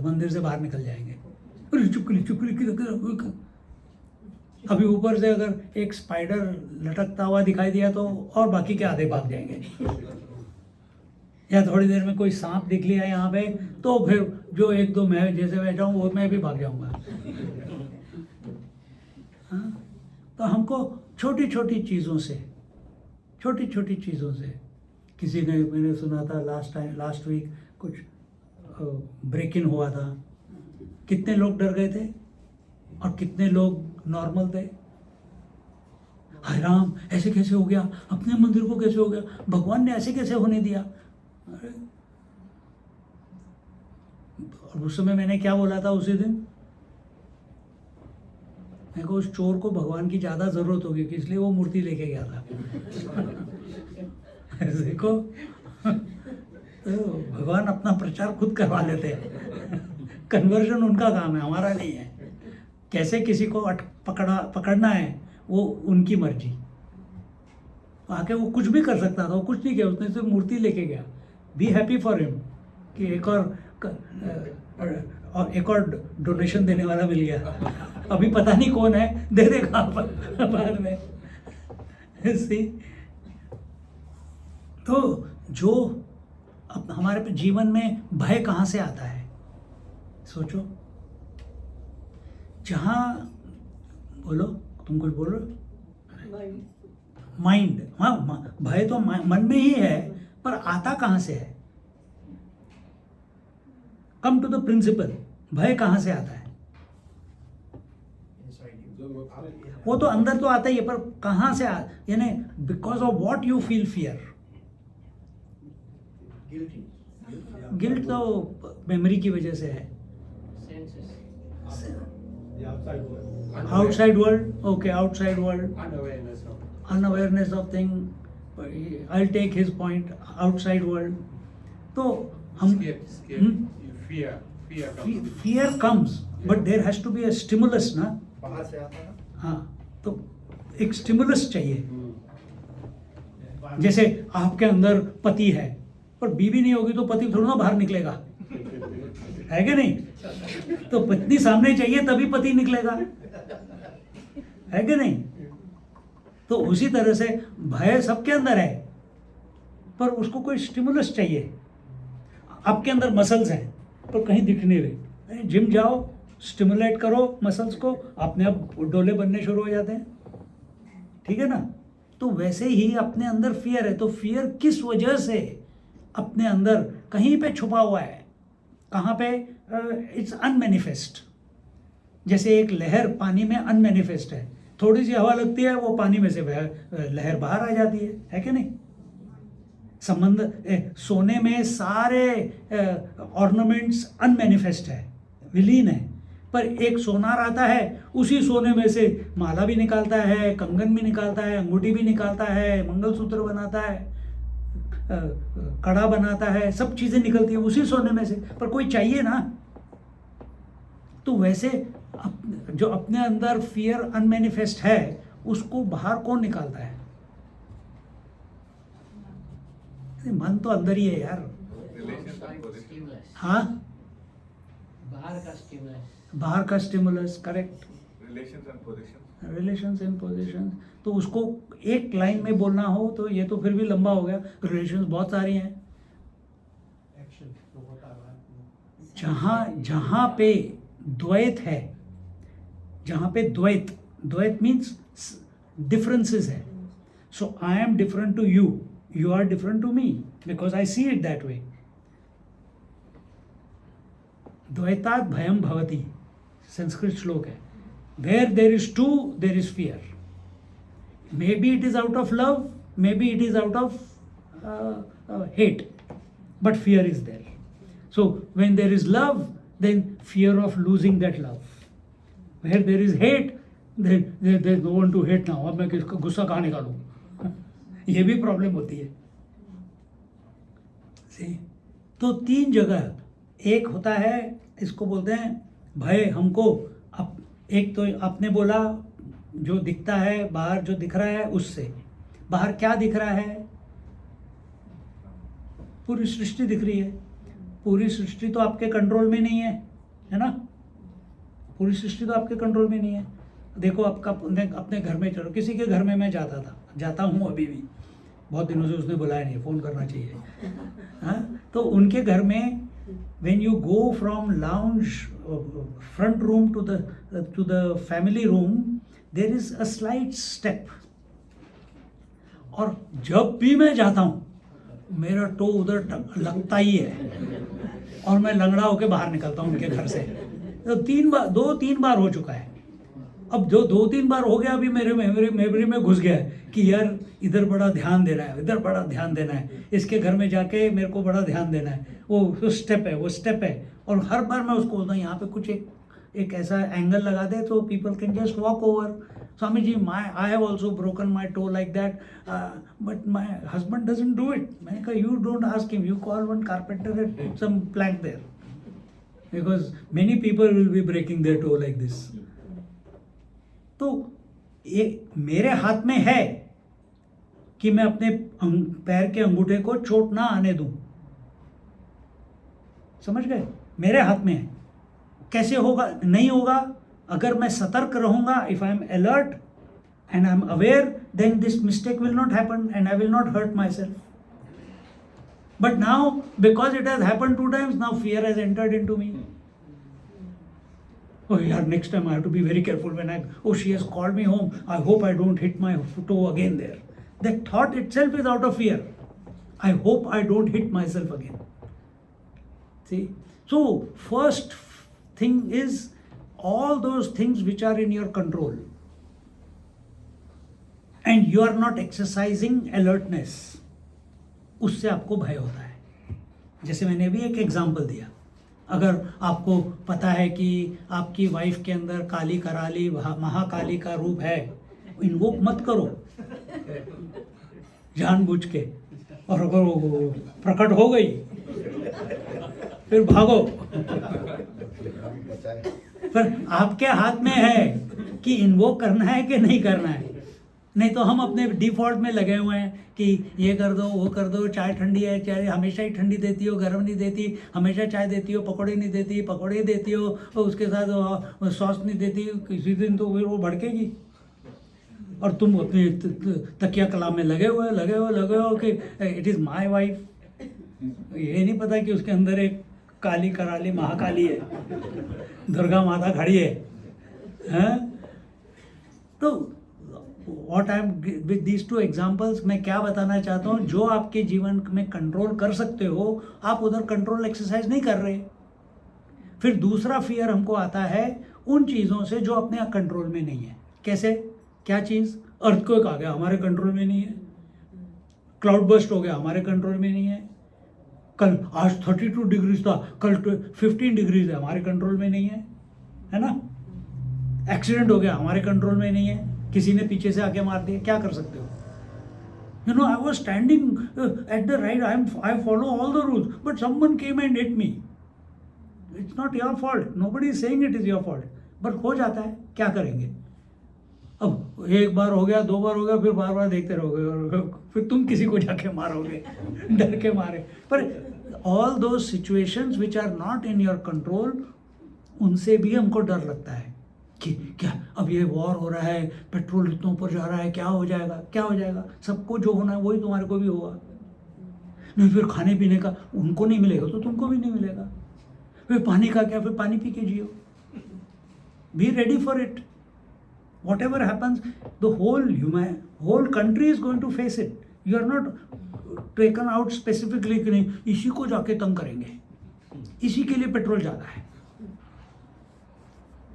A: मंदिर से बाहर निकल जाएंगे. अरे छिपकली. अभी ऊपर से अगर एक स्पाइडर लटकता हुआ दिखाई दिया तो और बाकी के आधे भाग जाएंगे. या थोड़ी देर में कोई सांप दिख लिया यहाँ पे तो फिर जो एक दो मैं जैसे बैठा हूँ वो मैं भी भाग जाऊंगा. हाँ? तो हमको छोटी छोटी चीज़ों से किसी ने, मैंने सुना था लास्ट वीक कुछ ब्रेक इन हुआ था. कितने लोग डर गए थे और कितने लोग नॉर्मल थे. हाय राम, ऐसे कैसे हो गया? अपने मंदिर को कैसे हो गया? भगवान ने ऐसे कैसे होने दिया? अरे, और उस समय मैंने क्या बोला था उसी दिन? मेरे को उस चोर को भगवान की ज़्यादा ज़रूरत होगी कि इसलिए वो मूर्ति लेके गया था. देखो, तो भगवान अपना प्रचार खुद करवा लेते हैं. कन्वर्जन उनका काम है, हमारा नहीं है. कैसे किसी को पकड़ना है वो उनकी मर्जी. आके वो कुछ भी कर सकता था, वो कुछ नहीं किया, उसने सिर्फ मूर्ति लेके गया. बी हैप्पी फॉर हिम कि एक और डोनेशन देने वाला मिल गया. अभी पता नहीं कौन है, दे देगा बाद में. तो जो अब हमारे जीवन में भय कहाँ से आता है? सोचो. जहाँ, बोलो, तुम कुछ बोलो. माइंड. हाँ, भय तो मन में ही है, पर आता कहाँ से है? Come to the principal. भय कहाँ से आता है? वो तो अंदर तो आता ही है, पर कहाँ से यानी because of what you feel fear. Guilt तो मेमोरी की वजह से है. Outside world. Okay, outside world. Unawareness of thing. I will take his point. Outside world. तो हम fear comes, but there has to be a stimulus ना.
B: बाहर से आता है.
A: हाँ, तो एक स्टिमुलस चाहिए. जैसे आपके अंदर पति है, पर बीवी नहीं होगी तो पति थोड़ा ना बाहर निकलेगा, है कि नहीं? तो पत्नी सामने चाहिए तभी पति निकलेगा, है कि नहीं? तो उसी तरह से भय सबके अंदर है, पर उसको कोई स्टिमुलस चाहिए। आपके अंदर मसल्स हैं पर कहीं दिख नहीं रहे, जिम जाओ, स्टिमुलेट करो मसल्स को, अपने आप डोले बनने शुरू हो जाते हैं, ठीक है ना। तो वैसे ही अपने अंदर फियर है, तो फियर किस वजह से अपने अंदर कहीं पे छुपा हुआ है, कहाँ पे? It's unmanifest. जैसे एक लहर पानी में अनमैनिफेस्ट है, थोड़ी सी हवा लगती है वो पानी में से लहर बाहर आ जाती है कि नहीं? सोने में सारे ऑर्नामेंट्स अनमैनिफेस्ट है, विलीन है, पर एक सोनार आता है, उसी सोने में से माला भी निकालता है, कंगन भी निकालता है, अंगूठी भी निकालता है, मंगलसूत्र बनाता है, कड़ा बनाता है, सब चीज़ें निकलती है उसी सोने में से, पर कोई चाहिए ना। तो वैसे जो अपने अंदर फियर अनमैनिफेस्ट है, उसको बाहर कौन निकालता है? मन तो अंदर ही है यार। हाँ, बाहर का stimulus, correct. Relations and position, तो उसको एक लाइन में बोलना हो तो ये तो फिर भी लंबा हो गया। रिलेशंस बहुत सारी हैं। जहाँ पे द्वैत है, जहाँ पे द्वैत मीन्स डिफरेंसेस है। So I am different to you, you are different to me because I see it that way. द्वैतात् भयम भवति, संस्कृत श्लोक है। Where there is two, there is fear. Maybe it is out of love, maybe it is out of hate, but fear is there. So when there is love, then fear of losing that love. Where there is hate, then there is no one to hate now. अब मैं किसका गुस्सा कहाँ निकालूँ? ये भी problem होती है। तो तीन जगह, एक होता है, इसको बोलते हैं भय। हमको एक तो आपने बोला जो दिखता है बाहर, जो दिख रहा है उससे बाहर क्या दिख रहा है? पूरी सृष्टि दिख रही है। पूरी सृष्टि तो आपके कंट्रोल में नहीं है ना? पूरी सृष्टि तो आपके कंट्रोल में नहीं है। देखो आपका अपने घर में चलो, किसी के घर में मैं जाता हूँ अभी भी, बहुत दिनों से उसने बुलाया नहीं, फ़ोन करना चाहिए। हाँ, तो उनके घर में when you go from lounge front room to the family room, there is a slight step, और जब भी मैं जाता हूँ मेरा टो उधर लगता ही है और मैं लंगड़ा होके बाहर निकलता हूँ उनके घर से। तो 2-3 बार हो चुका है। अब जो 2-3 बार हो गया, अभी मेरे मेमोरी में घुस गया है कि यार इधर बड़ा ध्यान देना है, इधर बड़ा ध्यान देना है, इसके घर में जाके मेरे को बड़ा ध्यान देना है। वो स्टेप है। और हर बार मैं उसको बोलता हूँ यहाँ पे कुछ एक ऐसा एंगल लगा दे तो people can just walk over. Swami ji, I have also broken my toe like that, but my husband doesn't do it. मैंने कहा you don't ask him, you call one carpenter and put some plank there, because many people will be breaking their toe like this. तो ये मेरे हाथ में है कि मैं अपने पैर के अंगूठे को चोट ना आने दूं। समझ गए? मेरे हाथ में है। कैसे होगा? नहीं होगा अगर मैं सतर्क रहूंगा। If I am alert and I am aware, then this mistake will not happen and I will not hurt myself. But now because it has happen 2 times, now fear has entered into me. Oh yeah, next time I have to be very careful when she has called me home, I hope I don't hit my toe again there. That thought itself is out of fear. I hope I don't hit myself again. See? So first thing is all those things which are in your control and you are not exercising alertness, उससे आपको भय होता है। जैसे मैंने अभी एक example दिया, अगर आपको पता है कि आपकी वाइफ के अंदर काली कराली महाकाली का रूप है, इन्वोक मत करो जानबूझ के, और अगर वो प्रकट हो गई फिर भागो। पर आपके हाथ में है कि इन्वोक करना है कि नहीं करना है। नहीं तो हम अपने डिफॉल्ट में लगे हुए हैं कि ये कर दो, वो कर दो, चाय ठंडी है, चाय हमेशा ही ठंडी देती हो, गर्म नहीं देती, हमेशा चाय देती हो, पकौड़े नहीं देती, पकौड़े देती हो, और उसके साथ सॉस नहीं देती, किसी दिन तो फिर वो भड़केगी। और तुम अपनी तकिया कलाम में लगे हो कि इट इज़ माय वाइफ। ये नहीं पता कि उसके अंदर एक काली कराली महाकाली है, दुर्गा माता खड़ी है, हैं? तो what I am with these two examples, मैं क्या बताना चाहता हूँ, जो आपके जीवन में कंट्रोल कर सकते हो आप उधर कंट्रोल एक्सरसाइज नहीं कर रहे। फिर दूसरा फियर हमको आता है उन चीज़ों से जो अपने कंट्रोल में नहीं है। कैसे? क्या चीज़? अर्थक्वेक आ गया, हमारे कंट्रोल में नहीं है। क्लाउड बर्स्ट हो गया, हमारे कंट्रोल में नहीं है। कल आज 32 डिग्रीज था, कल 15 डिग्रीज है, हमारे कंट्रोल में नहीं है ना? एक्सीडेंट हो गया, हमारे कंट्रोल में नहीं है, किसी ने पीछे से आके मार दिया, क्या कर सकते हो? You know, I was standing at the right, I follow all the rules, but someone came and hit me. It's not your fault. Nobody is saying it is your fault. but हो जाता है, क्या करेंगे? अब एक बार हो गया, 2 बार हो गया, फिर बार बार देखते रहोगे और फिर तुम किसी को जाके मारोगे डर के मारे। पर all those situations which are not in your control, उनसे भी हमको डर लगता है कि क्या अब ये वॉर हो रहा है, पेट्रोल इतना ऊपर जा रहा है, क्या हो जाएगा, क्या हो जाएगा? सबको जो होना है वही तुम्हारे को भी होगा। नहीं, फिर खाने पीने का उनको नहीं मिलेगा तो तुमको भी नहीं मिलेगा। फिर पानी का क्या? फिर पानी पी के जियो। Be ready for it. Whatever happens, the whole country is going to face it. You are not taken out specifically कि नहीं इसी को जाके तंग करेंगे, इसी के लिए पेट्रोल ज़्यादा है।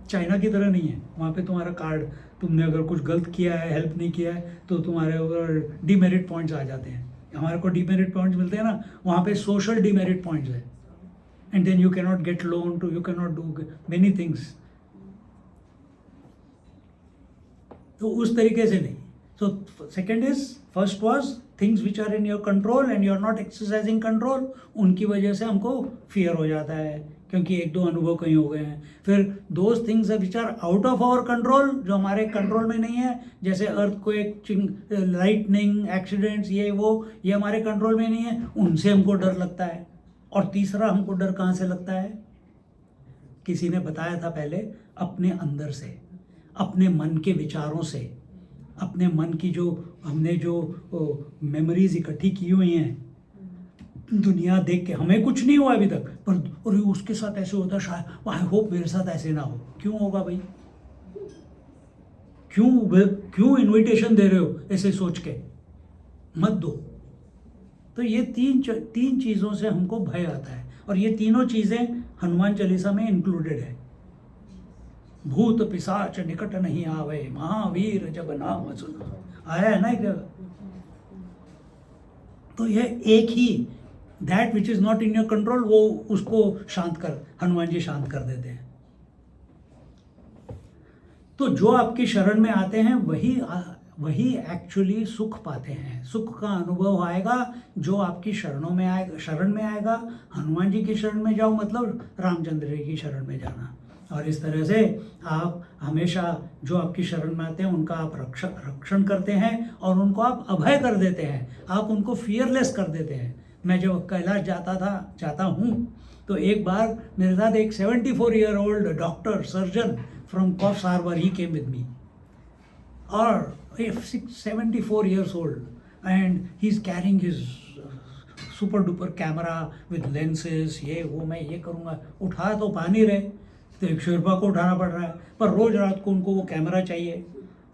A: चाइना की तरह नहीं है, वहाँ पे तुम्हारा कार्ड, तुमने अगर कुछ गलत किया है, हेल्प नहीं किया है तो तुम्हारे ऊपर डीमेरिट पॉइंट्स आ जाते हैं। हमारे को डीमेरिट पॉइंट्स मिलते हैं ना, वहाँ पे सोशल डीमेरिट पॉइंट्स है। And then you can not get loan too, you can not do many things. तो उस तरीके से नहीं। So second is, first was things which are in your control and you are not exercising control, उनकी वजह से हमको fear हो जाता है क्योंकि 1-2 अनुभव कहीं हो गए हैं। फिर those things which are out of our control, जो हमारे कंट्रोल में नहीं है, जैसे अर्थक्वेक, लाइटनिंग, एक्सीडेंट्स, ये हमारे कंट्रोल में नहीं है, उनसे हमको डर लगता है। और तीसरा हमको डर कहाँ से लगता है? किसी ने बताया था पहले, अपने अंदर से, अपने मन के विचारों से, अपने मन की हमने जो मेमोरीज इकट्ठी की हुई हैं दुनिया देख के। हमें कुछ नहीं हुआ अभी तक, पर और उसके साथ ऐसे होता, शायद आई होप मेरे साथ ऐसे ना हो। क्यों होगा भाई? क्यों इनविटेशन दे रहे हो ऐसे सोच के? मत दो। तो ये तीन चीज़ों से हमको भय आता है, और ये तीनों चीज़ें हनुमान चालीसा में इंक्लूडेड है। भूत पिशाच निकट नहीं आवे, महावीर जब नाम सुनो, आया है ना एक जगह। तो ये एक ही, that which is not in your control, वो उसको हनुमान जी शांत कर देते हैं। तो जो आपकी शरण में आते हैं वही एक्चुअली सुख पाते हैं। सुख का अनुभव आएगा जो आपकी शरण में आएगा। हनुमान जी की शरण में जाओ मतलब रामचंद्र जी की शरण में जाना। और इस तरह से आप हमेशा जो आपकी शरण में आते हैं उनका आप रक्षण करते हैं और उनको आप अभय कर देते हैं, आप उनको फियरलेस कर देते हैं। मैं जब कैलाश जाता हूँ तो एक बार मेरे साथ एक 74 year old doctor, surgeon from Coffs Harbour, he came with me, और 74 years old and he's carrying his super duper camera with lenses, ये वो, मैं ये करूँगा, उठा तो पा नहीं रहे, तो एक शेरपा को उठाना पड़ रहा है। पर रोज रात को उनको वो कैमरा चाहिए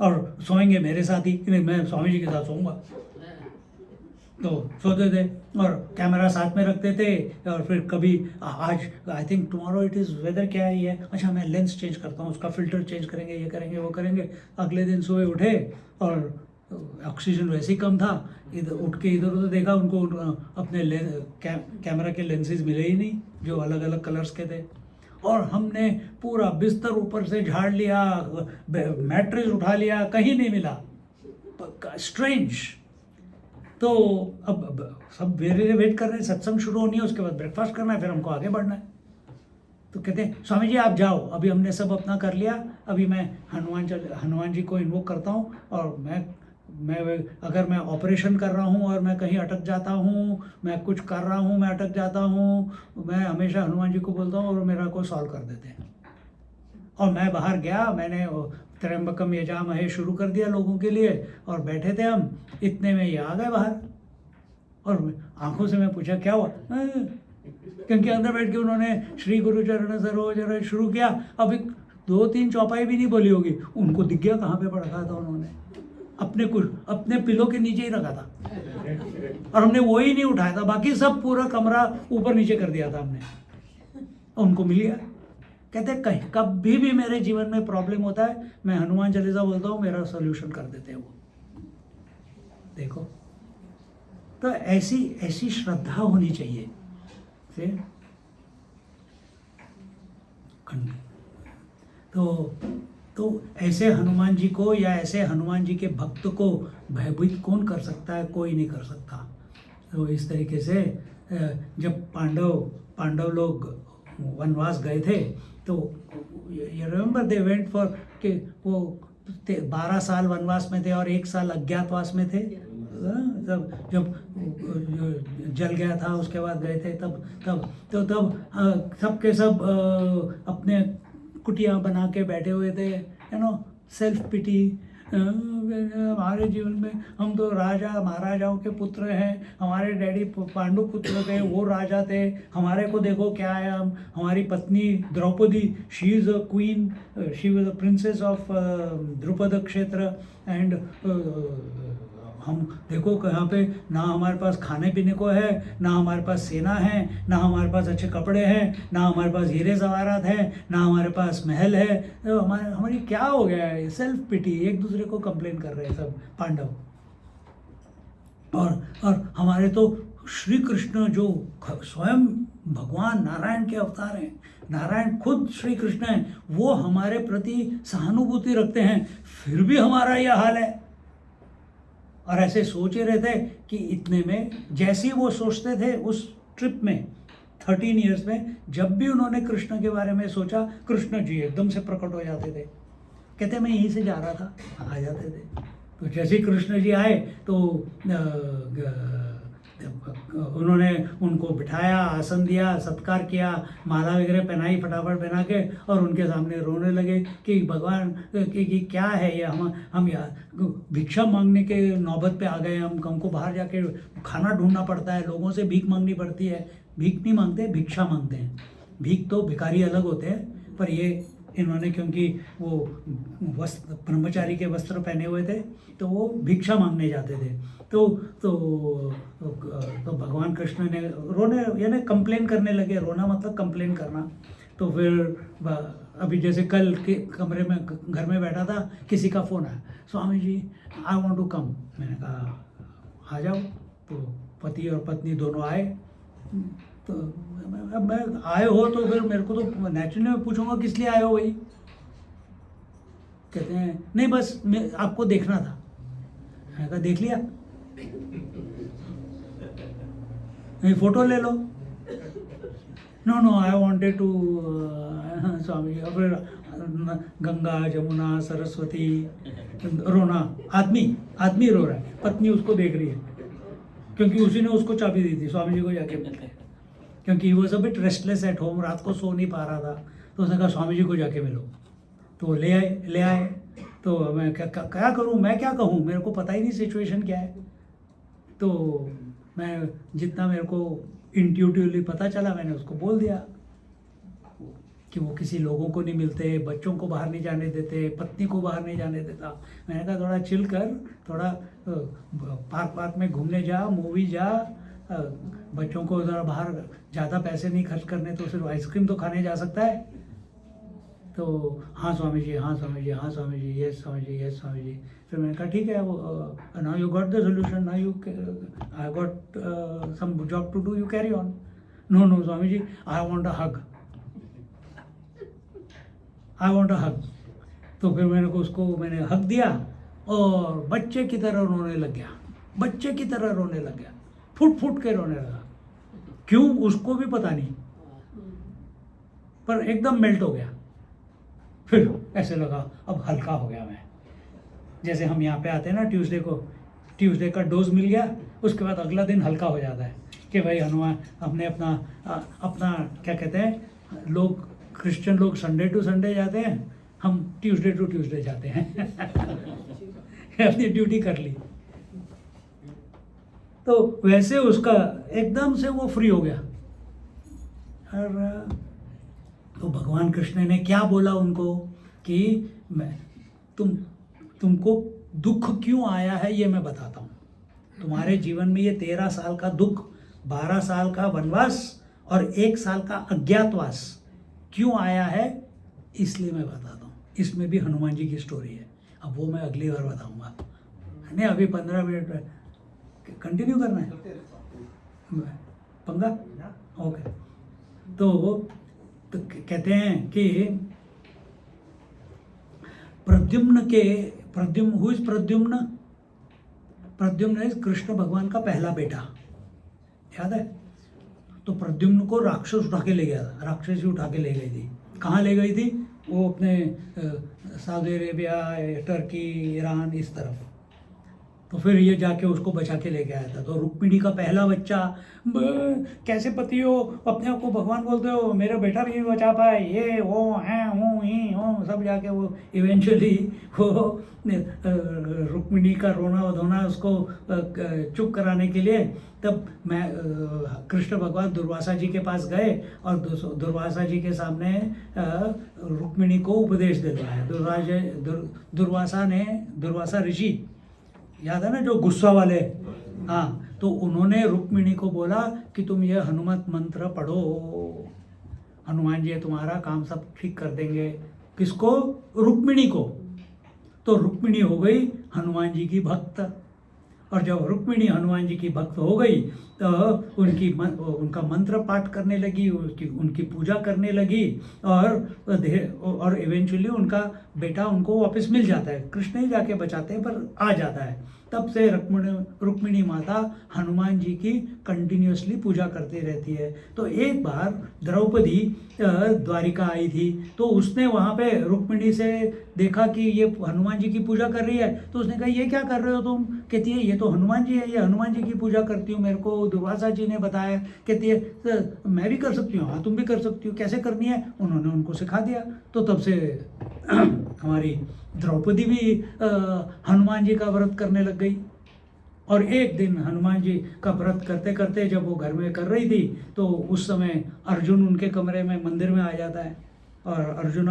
A: और सोएंगे मेरे साथ ही, नहीं मैं स्वामी जी के साथ सोऊंगा। तो सोते थे और कैमरा साथ में रखते थे। और फिर कभी आज I think tomorrow it is weather क्या है ये, अच्छा मैं लेंस चेंज करता हूँ, उसका फिल्टर चेंज करेंगे, ये करेंगे वो करेंगे। अगले दिन सुबह उठे और ऑक्सीजन वैसे ही कम था, इधर उठ के इधर उधर देखा, उनको अपने कैमरा के लेंसेज मिले ही नहीं जो अलग अलग कलर्स के थे। और हमने पूरा बिस्तर ऊपर से झाड़ लिया, मैट्रेस उठा लिया, कहीं नहीं मिला। स्ट्रेंज। तो अब सब मेरे वेट कर रहे हैं, सत्संग शुरू होनी है, उसके बाद ब्रेकफास्ट करना है, फिर हमको आगे बढ़ना है। तो कहते हैं स्वामी जी आप जाओ, अभी हमने सब अपना कर लिया, अभी मैं हनुमान जी को इन्वोक करता हूँ। और मैं अगर मैं ऑपरेशन कर रहा हूँ और मैं कहीं अटक जाता हूँ, मैं कुछ कर रहा हूँ, मैं अटक जाता हूँ, मैं हमेशा हनुमान जी को बोलता हूँ और मेरा को सॉल्व कर देते हैं। और मैं बाहर गया, मैंने त्र्यंबकम यजामहे शुरू कर दिया लोगों के लिए, और बैठे थे हम, इतने में ये आ गए बाहर, और आंखों से मैं पूछा क्या हुआ, क्योंकि अंदर बैठ के उन्होंने श्री गुरु चरण सरोज शुरू किया। अभी 2-3 चौपाई भी नहीं बोली होगी, उनको दिख गया कहाँ पे पढ़ा था उन्होंने, अपने पिलो के नीचे ही रखा था, और हमने वो ही नहीं उठाया था, बाकी सब पूरा कमरा ऊपर नीचे कर दिया था हमने। उनको मिल गया। कहते कहीं कभी भी मेरे जीवन में प्रॉब्लम होता है, मैं हनुमान चालीसा बोलता हूँ, मेरा सोल्यूशन कर देते हैं वो। देखो, तो ऐसी श्रद्धा होनी चाहिए से तो ऐसे हनुमान जी को, या ऐसे हनुमान जी के भक्त को भयभीत कौन कर सकता है? कोई नहीं कर सकता। तो इस तरीके से जब पांडव लोग वनवास गए थे, तो ये रिमेंबर दे वेंट फॉर कि वो 12 साल वनवास में थे और 1 साल अज्ञातवास में थे। जब जल गया था उसके बाद गए थे, तब सब के सब अपने कुटिया बना के बैठे हुए थे, सेल्फ पिटी। हमारे जीवन में हम तो राजा महाराजाओं के पुत्र हैं, हमारे डैडी पांडु पुत्र थे, वो राजा थे, हमारे को देखो क्या है। हमारी पत्नी Draupadi, she is a queen, she was a princess of Drupad क्षेत्र, एंड हम देखो यहाँ पे ना हमारे पास खाने पीने को है, ना हमारे पास सेना है, ना हमारे पास अच्छे कपड़े हैं, ना हमारे पास हीरे जवाहरात हैं, ना हमारे पास महल है। तो हमारी क्या हो गया है? सेल्फ पिटी, एक दूसरे को कंप्लेन कर रहे हैं सब पांडव। और हमारे तो श्री कृष्ण जो स्वयं भगवान नारायण के अवतार हैं, नारायण खुद श्री कृष्ण हैं, वो हमारे प्रति सहानुभूति रखते हैं, फिर भी हमारा यह हाल है। और ऐसे सोच ही रहे थे कि इतने में, जैसे ही वो सोचते थे उस ट्रिप में 13 इयर्स में, जब भी उन्होंने कृष्ण के बारे में सोचा, कृष्ण जी एकदम से प्रकट हो जाते थे। कहते मैं यहीं से जा रहा था, आ जाते थे। तो जैसे ही कृष्ण जी आए तो उन्होंने उनको बिठाया, आसन दिया, सत्कार किया, माला वगैरह पहनाई, फटाफट पहना के, और उनके सामने रोने लगे कि भगवान कि क्या है ये, हम भिक्षा मांगने के नौबत पे आ गए, हमको बाहर जाके खाना ढूंढना पड़ता है, लोगों से भीख मांगनी पड़ती है। भीख नहीं मांगते, भिक्षा मांगते हैं। भीख तो भिखारी अलग होते हैं, पर ये इन्होंने क्योंकि वो वस्त्र, ब्रह्मचारी के वस्त्र पहने हुए थे, तो वो भिक्षा मांगने जाते थे। तो भगवान कृष्ण ने रोने, यानी कंप्लेन करने लगे। रोना मतलब कंप्लेन करना। तो फिर अभी जैसे कल के कमरे में, घर में बैठा था, किसी का फ़ोन आया, स्वामी ji I want to come. मैंने कहा आ जाओ। तो पति और पत्नी दोनों आए। तो अब मैं आए हो तो फिर मेरे को तो नेचुरली मैं पूछूंगा किस लिए आए हो भाई। कहते हैं नहीं बस मैं आपको देखना था। मैंने कहा देख लिया, नहीं फोटो ले लो। नो आई वांटेड टू स्वामी। फिर गंगा जमुना सरस्वती, रोना, आदमी रो रहा है, पत्नी उसको देख रही है, क्योंकि उसी ने उसको चाबी दी थी स्वामी जी को जाके मिलते, क्योंकि he was a bit restless at home, रात को सो नहीं पा रहा था। तो उसने कहा स्वामी जी को जाके मिलो। तो ले आए। तो मैं क्या करूं, मैं क्या कहूं, मेरे को पता ही नहीं सिचुएशन क्या है। तो मैं जितना मेरे को इंट्यूटिवली पता चला, मैंने उसको बोल दिया कि वो किसी लोगों को नहीं मिलते, बच्चों को बाहर नहीं जाने देते, पत्नी को बाहर नहीं जाने देता। मैंने कहा थोड़ा चिल कर, थोड़ा पार्क में घूमने जा, मूवी जा, बच्चों को ज़रा बाहर ज़्यादा पैसे नहीं खर्च करने, तो सिर्फ आइसक्रीम तो खाने जा सकता है। तो हाँ स्वामी जी, हाँ स्वामी जी, हाँ स्वामी जी, यस स्वामी जी, यस स्वामी जी। फिर मैंने कहा ठीक है, वो now you got the solution, now you I got some job to do, you carry on. No Swami ji, I want a hug, I want a hug. तो फिर मैंने हग दिया, और बच्चे की तरह रोने लग गया, फुट के रोने लगा। क्यों उसको भी पता नहीं, पर एकदम मेल्ट हो गया। फिर ऐसे लगा अब हल्का हो गया मैं। जैसे हम यहाँ पे आते हैं ना ट्यूसडे का डोज मिल गया, उसके बाद अगला दिन हल्का हो जाता है कि भाई हनुमान, हमने अपना क्या कहते हैं लोग, क्रिश्चियन लोग संडे टू संडे जाते हैं, हम ट्यूसडे टू ट्यूसडे जाते हैं अपनी ड्यूटी कर ली। तो वैसे उसका एकदम से वो फ्री हो गया। और तो भगवान कृष्ण ने क्या बोला उनको कि मैं तुमको दुख क्यों आया है ये मैं बताता हूँ। तुम्हारे जीवन में ये 13 साल का दुख, 12 साल का वनवास और 1 साल का अज्ञातवास क्यों आया है, इसलिए मैं बताता हूँ। इसमें भी हनुमान जी की स्टोरी है। अब वो मैं अगली बार बताऊँगा। नहीं, अभी 15 मिनट कंटिन्यू करना है पंगा। ओके। तो कहते हैं कि प्रद्युम्न इज कृष्ण भगवान का पहला बेटा, याद है। तो प्रद्युम्न को राक्षस उठा के ले गया था, राक्षसी उठा के ले गई थी। कहाँ ले गई थी? वो अपने सऊदी अरेबिया, टर्की, ईरान इस तरफ। तो फिर ये जाके उसको बचा के लेके आया था। तो रुक्मिणी का पहला बच्चा, कैसे पति हो, अपने आप को भगवान बोलते हो, मेरा बेटा भी नहीं बचा पाए, ये वो हैं हूँ ही हूँ सब। जाके वो इवेंचुअली वो रुक्मिणी का रोना धोना उसको चुप कराने के लिए तब मैं कृष्ण भगवान दुर्वासा जी के पास गए और दुर्वासा जी के सामने रुक्मिणी को उपदेश दिलवाया। दुर्वासा ऋषि, याद है ना, जो गुस्सा वाले। हाँ, तो उन्होंने रुक्मिणी को बोला कि तुम ये हनुमत मंत्र पढ़ो, हनुमान जी तुम्हारा काम सब ठीक कर देंगे। किसको? रुक्मिणी को। तो रुक्मिणी हो गई हनुमान जी की भक्त। और जब रुक्मिणी हनुमान जी की भक्त हो गई तो उनका मंत्र पाठ करने लगी, उनकी पूजा करने लगी और इवेंचुअली उनका बेटा उनको वापस मिल जाता है। कृष्ण ही जाके बचाते हैं पर आ जाता है। तब से रुक्मिणी माता हनुमान जी की कंटिन्यूसली पूजा करती रहती है। तो एक बार द्रौपदी द्वारिका आई थी, तो उसने वहाँ पे रुक्मिणी से देखा कि ये हनुमान जी की पूजा कर रही है। तो उसने कहा, ये क्या कर रहे हो तुम? कहती है, ये तो हनुमान जी है, ये हनुमान जी की पूजा करती हूँ, मेरे को दुर्वासा जी ने बताया। कहती है, तो मैं भी कर सकती हूँ। हाँ, तुम भी कर सकती हो, कैसे करनी है? उन्होंने उनको सिखा दिया। तो तब से हमारी द्रौपदी भी हनुमान जी का व्रत करने लग गई। और एक दिन हनुमान जी का व्रत करते करते जब वो घर में कर रही थी, तो उस समय अर्जुन उनके कमरे में मंदिर में आ जाता है। और अर्जुन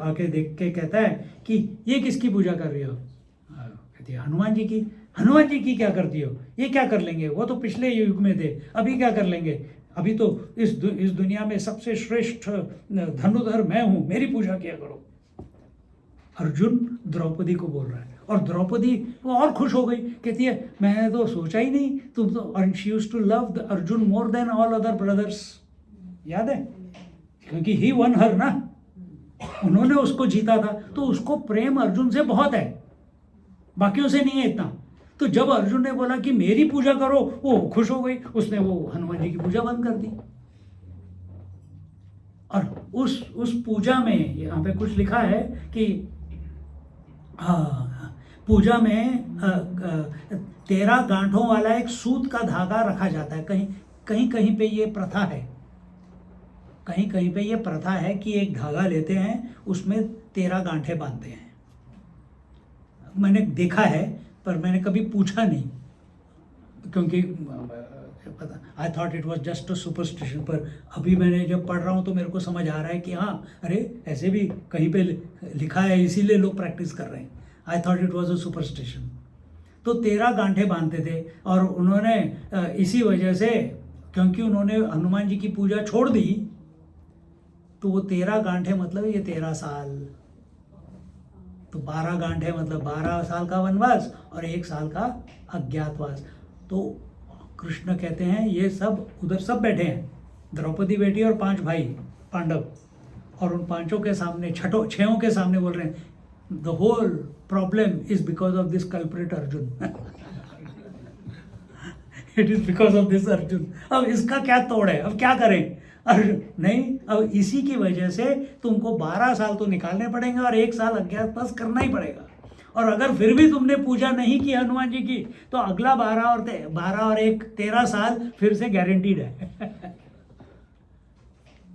A: आके देख के कहता है कि ये किसकी पूजा कर रही हो? कहती है, हनुमान जी की। हनुमान जी की क्या करती हो? ये क्या कर लेंगे? वो तो पिछले युग में थे, अभी क्या कर लेंगे? अभी तो इस दुनिया में सबसे श्रेष्ठ धनुधर मैं हूँ, मेरी पूजा किया करो। अर्जुन द्रौपदी को बोल रहा है। और द्रौपदी वो और खुश हो गई। कहती है, मैंने तो सोचा ही नहीं, तुम तो। And she used to love Arjun more than all other brothers, याद है, क्योंकि ही वन हर ना, उन्होंने उसको जीता था। तो उसको प्रेम अर्जुन से बहुत है, बाकियों से नहीं है इतना। तो जब अर्जुन ने बोला कि मेरी पूजा करो, वो खुश हो गई। उसने वो हनुमान जी की पूजा बंद कर दी। और उस पूजा में यहाँ पे कुछ लिखा है कि पूजा में 13 गांठों वाला एक सूत का धागा रखा जाता है। कहीं पे ये प्रथा है, कहीं पे ये प्रथा है कि एक धागा लेते हैं, उसमें 13 गांठें बांधते हैं। मैंने देखा है पर मैंने कभी पूछा नहीं, क्योंकि पता, I thought it was just a superstition. पर अभी मैंने जब पढ़ रहा हूँ तो मेरे को समझ आ रहा है कि हाँ, अरे ऐसे भी कहीं पे लिखा है, इसीलिए लोग प्रैक्टिस कर रहे हैं। I thought it was a superstition. तो 13 गांठें बांधते थे। और उन्होंने इसी वजह से, क्योंकि उन्होंने हनुमान जी की पूजा छोड़ दी, तो वो 13 गांठें मतलब ये 13 साल। तो 12 गांठें मतलब 12 साल का वनवास और 1 साल का अज्ञातवास। तो कृष्ण कहते हैं, ये सब उधर सब बैठे हैं, द्रौपदी बेटी और 5 भाई पांडव, और उन 5 के सामने, 6 के सामने बोल रहे हैं, the whole problem is because of this culprit Arjun. It is because of this Arjun. अब इसका क्या तोड़ है? अब क्या करें? नहीं, अब इसी की वजह से तुमको 12 साल तो निकालने पड़ेंगे और 1 साल अज्ञातवास करना ही पड़ेगा। और अगर फिर भी तुमने पूजा नहीं की हनुमान जी की, तो अगला 12 और 1 13 साल फिर से गारंटीड है।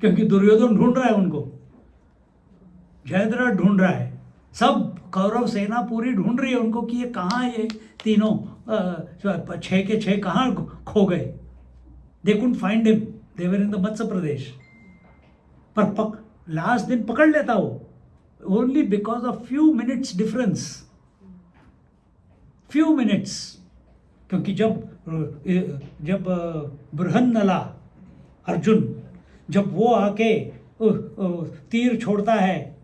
A: क्योंकि दुर्योधन ढूंढ रहा है उनको। जयद्रथ ढूंढ रहा है, सब कौरव सेना पूरी ढूंढ रही है उनको कि ये कहाँ ये तीनों 6 के 6 कहाँ खो गए। They couldn't find him, they were in the Matsya Pradesh. पर लास्ट दिन पकड़ लेता वो, only because of few minutes difference, few minutes. क्योंकि जब बृहन्नला अर्जुन जब वो आके तीर छोड़ता है,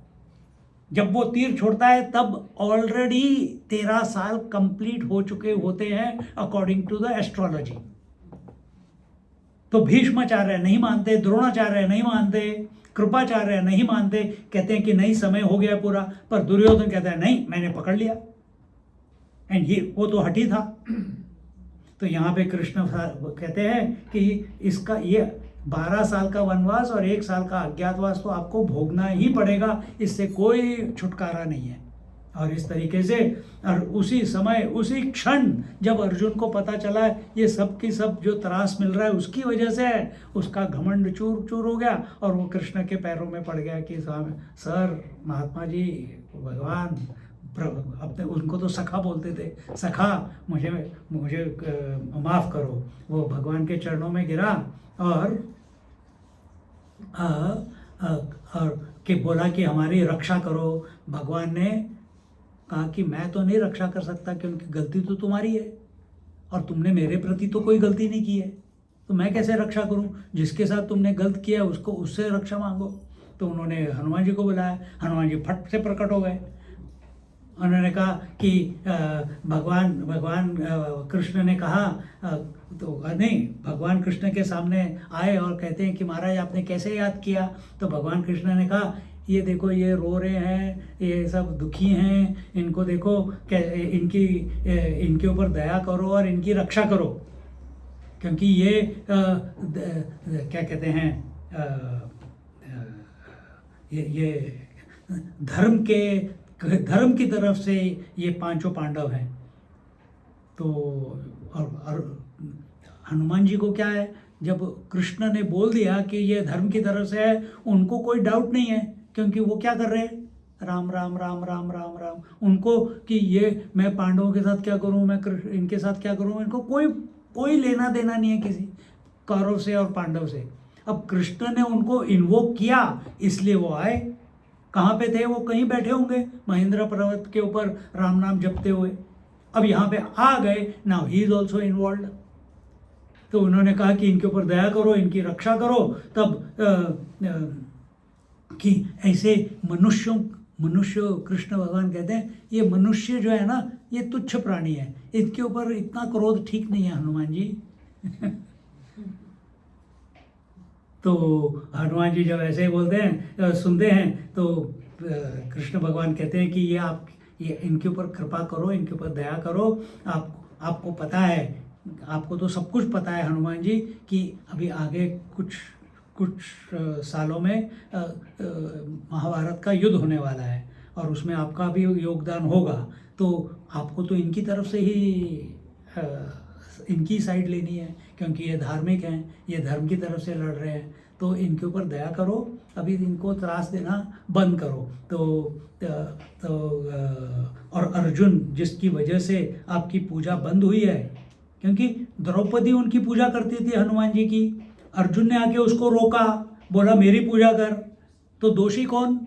A: जब वो तीर छोड़ता है तब ऑलरेडी 13 साल कंप्लीट हो चुके होते हैं अकॉर्डिंग टू द एस्ट्रोलॉजी। तो भीष्माचार्य नहीं मानते, द्रोणाचार्य नहीं मानते, कृपाचार्य नहीं मानते, कहते हैं कि नहीं समय हो गया पूरा। पर दुर्योधन कहता है नहीं, मैंने पकड़ लिया, एंड ये वो तो हठी था। तो यहाँ पे कृष्ण कहते हैं कि इसका ये 12 साल का वनवास और 1 साल का अज्ञातवास तो आपको भोगना ही पड़ेगा, इससे कोई छुटकारा नहीं है। और इस तरीके से और उसी समय उसी क्षण जब अर्जुन को पता चला ये सब की सब जो त्रास मिल रहा है उसकी वजह से है, उसका घमंड चूर चूर हो गया और वो कृष्ण के पैरों में पड़ गया कि सर महात्मा जी, भगवान अपने, उनको तो सखा बोलते थे, सखा मुझे माफ़ करो। वो भगवान के चरणों में गिरा और कि बोला कि हमारी रक्षा करो। भगवान ने कहा कि मैं तो नहीं रक्षा कर सकता क्योंकि गलती तो तुम्हारी है और तुमने मेरे प्रति तो कोई गलती नहीं की है, तो मैं कैसे रक्षा करूं? जिसके साथ तुमने गलत किया उसको उससे रक्षा मांगो। तो उन्होंने हनुमान जी को बुलाया, हनुमान जी फट से प्रकट हो गए। उन्होंने कहा कि भगवान कृष्ण ने कहा तो नहीं, भगवान कृष्ण के सामने आए और कहते हैं कि महाराज आपने कैसे याद किया? तो भगवान कृष्ण ने कहा ये देखो ये रो रहे हैं, ये सब दुखी हैं, इनको देखो, इनके ऊपर दया करो और इनकी रक्षा करो, क्योंकि ये क्या कहते हैं ये धर्म की तरफ से ये पांचों पांडव हैं। तो और हनुमान जी को क्या है, जब कृष्ण ने बोल दिया कि ये धर्म की तरफ से है, उनको कोई डाउट नहीं है, क्योंकि वो क्या कर रहे हैं, राम राम राम राम राम राम। उनको कि ये मैं पांडवों के साथ क्या करूं, मैं इनके साथ क्या करूं, इनको कोई लेना देना नहीं है किसी कौरव से और पांडव से। अब कृष्ण ने उनको इन्वोक किया इसलिए वो आए। कहाँ पे थे वो? कहीं बैठे होंगे महेंद्र पर्वत के ऊपर राम नाम जपते हुए। अब यहाँ पे आ गए, now he is also involve. तो उन्होंने कहा कि इनके ऊपर दया करो, इनकी रक्षा करो। तब कि ऐसे मनुष्य कृष्ण भगवान कहते हैं ये मनुष्य जो है ना, ये तुच्छ प्राणी है, इसके ऊपर इतना क्रोध ठीक नहीं है हनुमान जी। तो हनुमान जी जब ऐसे ही बोलते हैं, सुनते हैं, तो कृष्ण भगवान कहते हैं कि ये इनके ऊपर कृपा करो, इनके ऊपर दया करो। आपको पता है, आपको तो सब कुछ पता है हनुमान जी कि अभी आगे कुछ सालों में महाभारत का युद्ध होने वाला है और उसमें आपका भी योगदान होगा। तो आपको तो इनकी तरफ से ही इनकी साइड लेनी है, क्योंकि ये धार्मिक हैं, ये धर्म की तरफ से लड़ रहे हैं। तो इनके ऊपर दया करो, अभी इनको त्रास देना बंद करो। और अर्जुन जिसकी वजह से आपकी पूजा बंद हुई है, क्योंकि द्रौपदी उनकी पूजा करती थी हनुमान जी की, अर्जुन ने आके उसको रोका, बोला मेरी पूजा कर, तो दोषी कौन?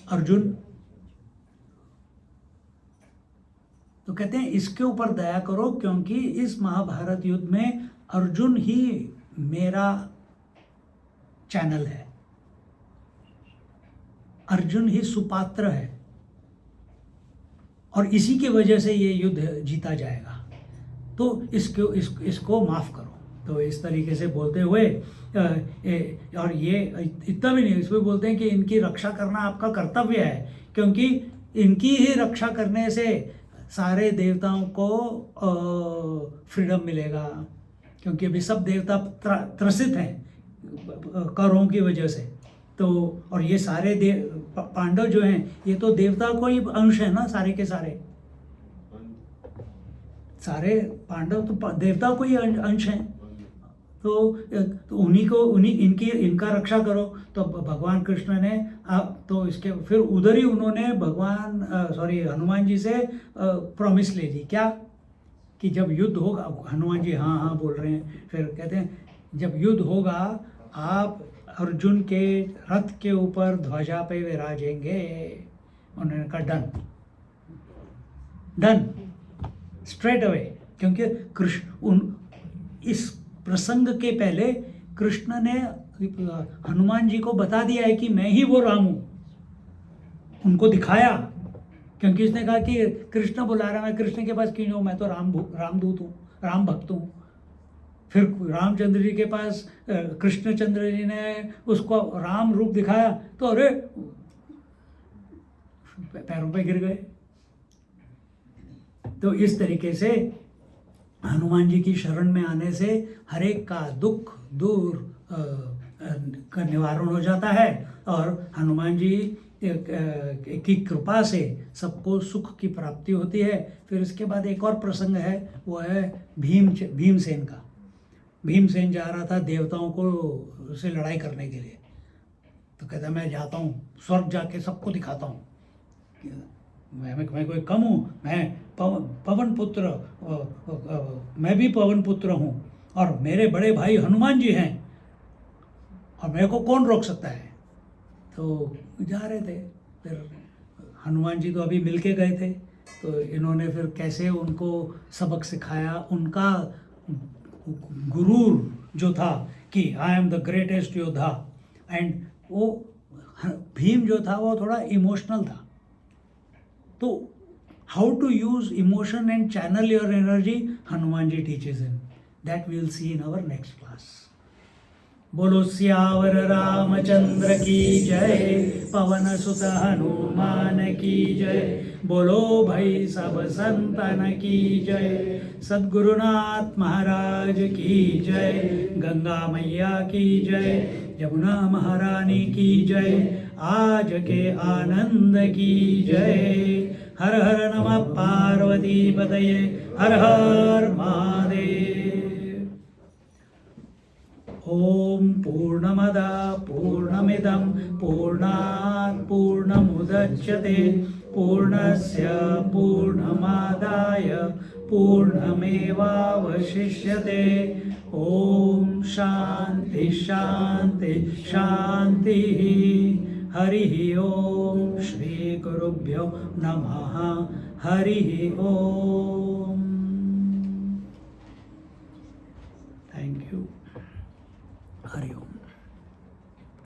A: अर्जुन। तो कहते हैं इसके ऊपर दया करो, क्योंकि इस महाभारत युद्ध में अर्जुन ही मेरा चैनल है, अर्जुन ही सुपात्र है और इसी की वजह से ये युद्ध जीता जाएगा। तो इसको माफ करो। तो इस तरीके से बोलते हुए और ये इतना भी नहीं, इसमें बोलते हैं कि इनकी रक्षा करना आपका कर्तव्य है, क्योंकि इनकी ही रक्षा करने से सारे देवताओं को फ्रीडम मिलेगा, क्योंकि अभी सब देवता त्रसित हैं कौरवों की वजह से। तो और ये सारे पांडव जो हैं ये तो देवता को ही अंश है ना, सारे के सारे पांडव तो देवता को ही अंश हैं। तो उन्हीं इनका रक्षा करो। तो भगवान कृष्ण ने तो इसके फिर उधर ही उन्होंने हनुमान जी से प्रॉमिस ले ली, क्या कि जब युद्ध होगा, हनुमान जी हाँ हाँ बोल रहे हैं, फिर कहते हैं जब युद्ध होगा आप अर्जुन के रथ के ऊपर ध्वजा पे विराजेंगे। उन्होंने कहा डन डन स्ट्रेट अवे, क्योंकि इस प्रसंग के पहले कृष्ण ने हनुमान जी को बता दिया है कि मैं ही वो राम हूं, उनको दिखाया, क्योंकि इसने कहा कि कृष्ण बुला रहा है, मैं कृष्ण के पास क्यों जाऊं, मैं तो रामदूत हूँ, राम भक्त हूँ। फिर रामचंद्र जी के पास कृष्णचंद्र जी ने उसको राम रूप दिखाया तो अरे पैरों पे गिर गए। तो इस तरीके से हनुमान जी की शरण में आने से हर एक का दुख दूर का निवारण हो जाता है और हनुमान जी की कृपा से सबको सुख की प्राप्ति होती है। फिर इसके बाद एक और प्रसंग है, वो है भीमसेन का। भीमसेन जा रहा था देवताओं को से लड़ाई करने के लिए, तो कहता मैं जाता हूँ स्वर्ग जाके सबको दिखाता हूँ, मैं कोई कम हूँ, मैं पवन पुत्र, मैं भी पवन पुत्र हूँ और मेरे बड़े भाई हनुमान जी हैं और मेरे को कौन रोक सकता है। तो जा रहे थे, फिर हनुमान जी तो अभी मिल के गए थे, तो इन्होंने फिर कैसे उनको सबक सिखाया, उनका गुरूर जो था कि आई एम द ग्रेटेस्ट योद्धा। एंड वो भीम जो था वो थोड़ा इमोशनल था, तो how to use emotion and channel your energy Hanuman ji teaches him, that we will see in our next class. बोलो सियावर रामचंद्र की जय, पवन सुत हनुमान की जय, बोलो भाई सब संतन की जय, सद्गुरुनाथ महाराज की जय, गंगा मैया की जय, यमुना महारानी की जय, आज के आनंद की जय। हर हर नमः पार्वती पतये, हर हर महादेव। ओम पूर्णमदा पूर्णमिदं पूर्णात् पूर्णमुदच्यते, पूर्णस्य पूर्णमादाय पूर्णमेवावशिष्यते। ओम शांति शांति शांति। हरि ओम। श्री गुरुभ्यो नमः। हरि ओम।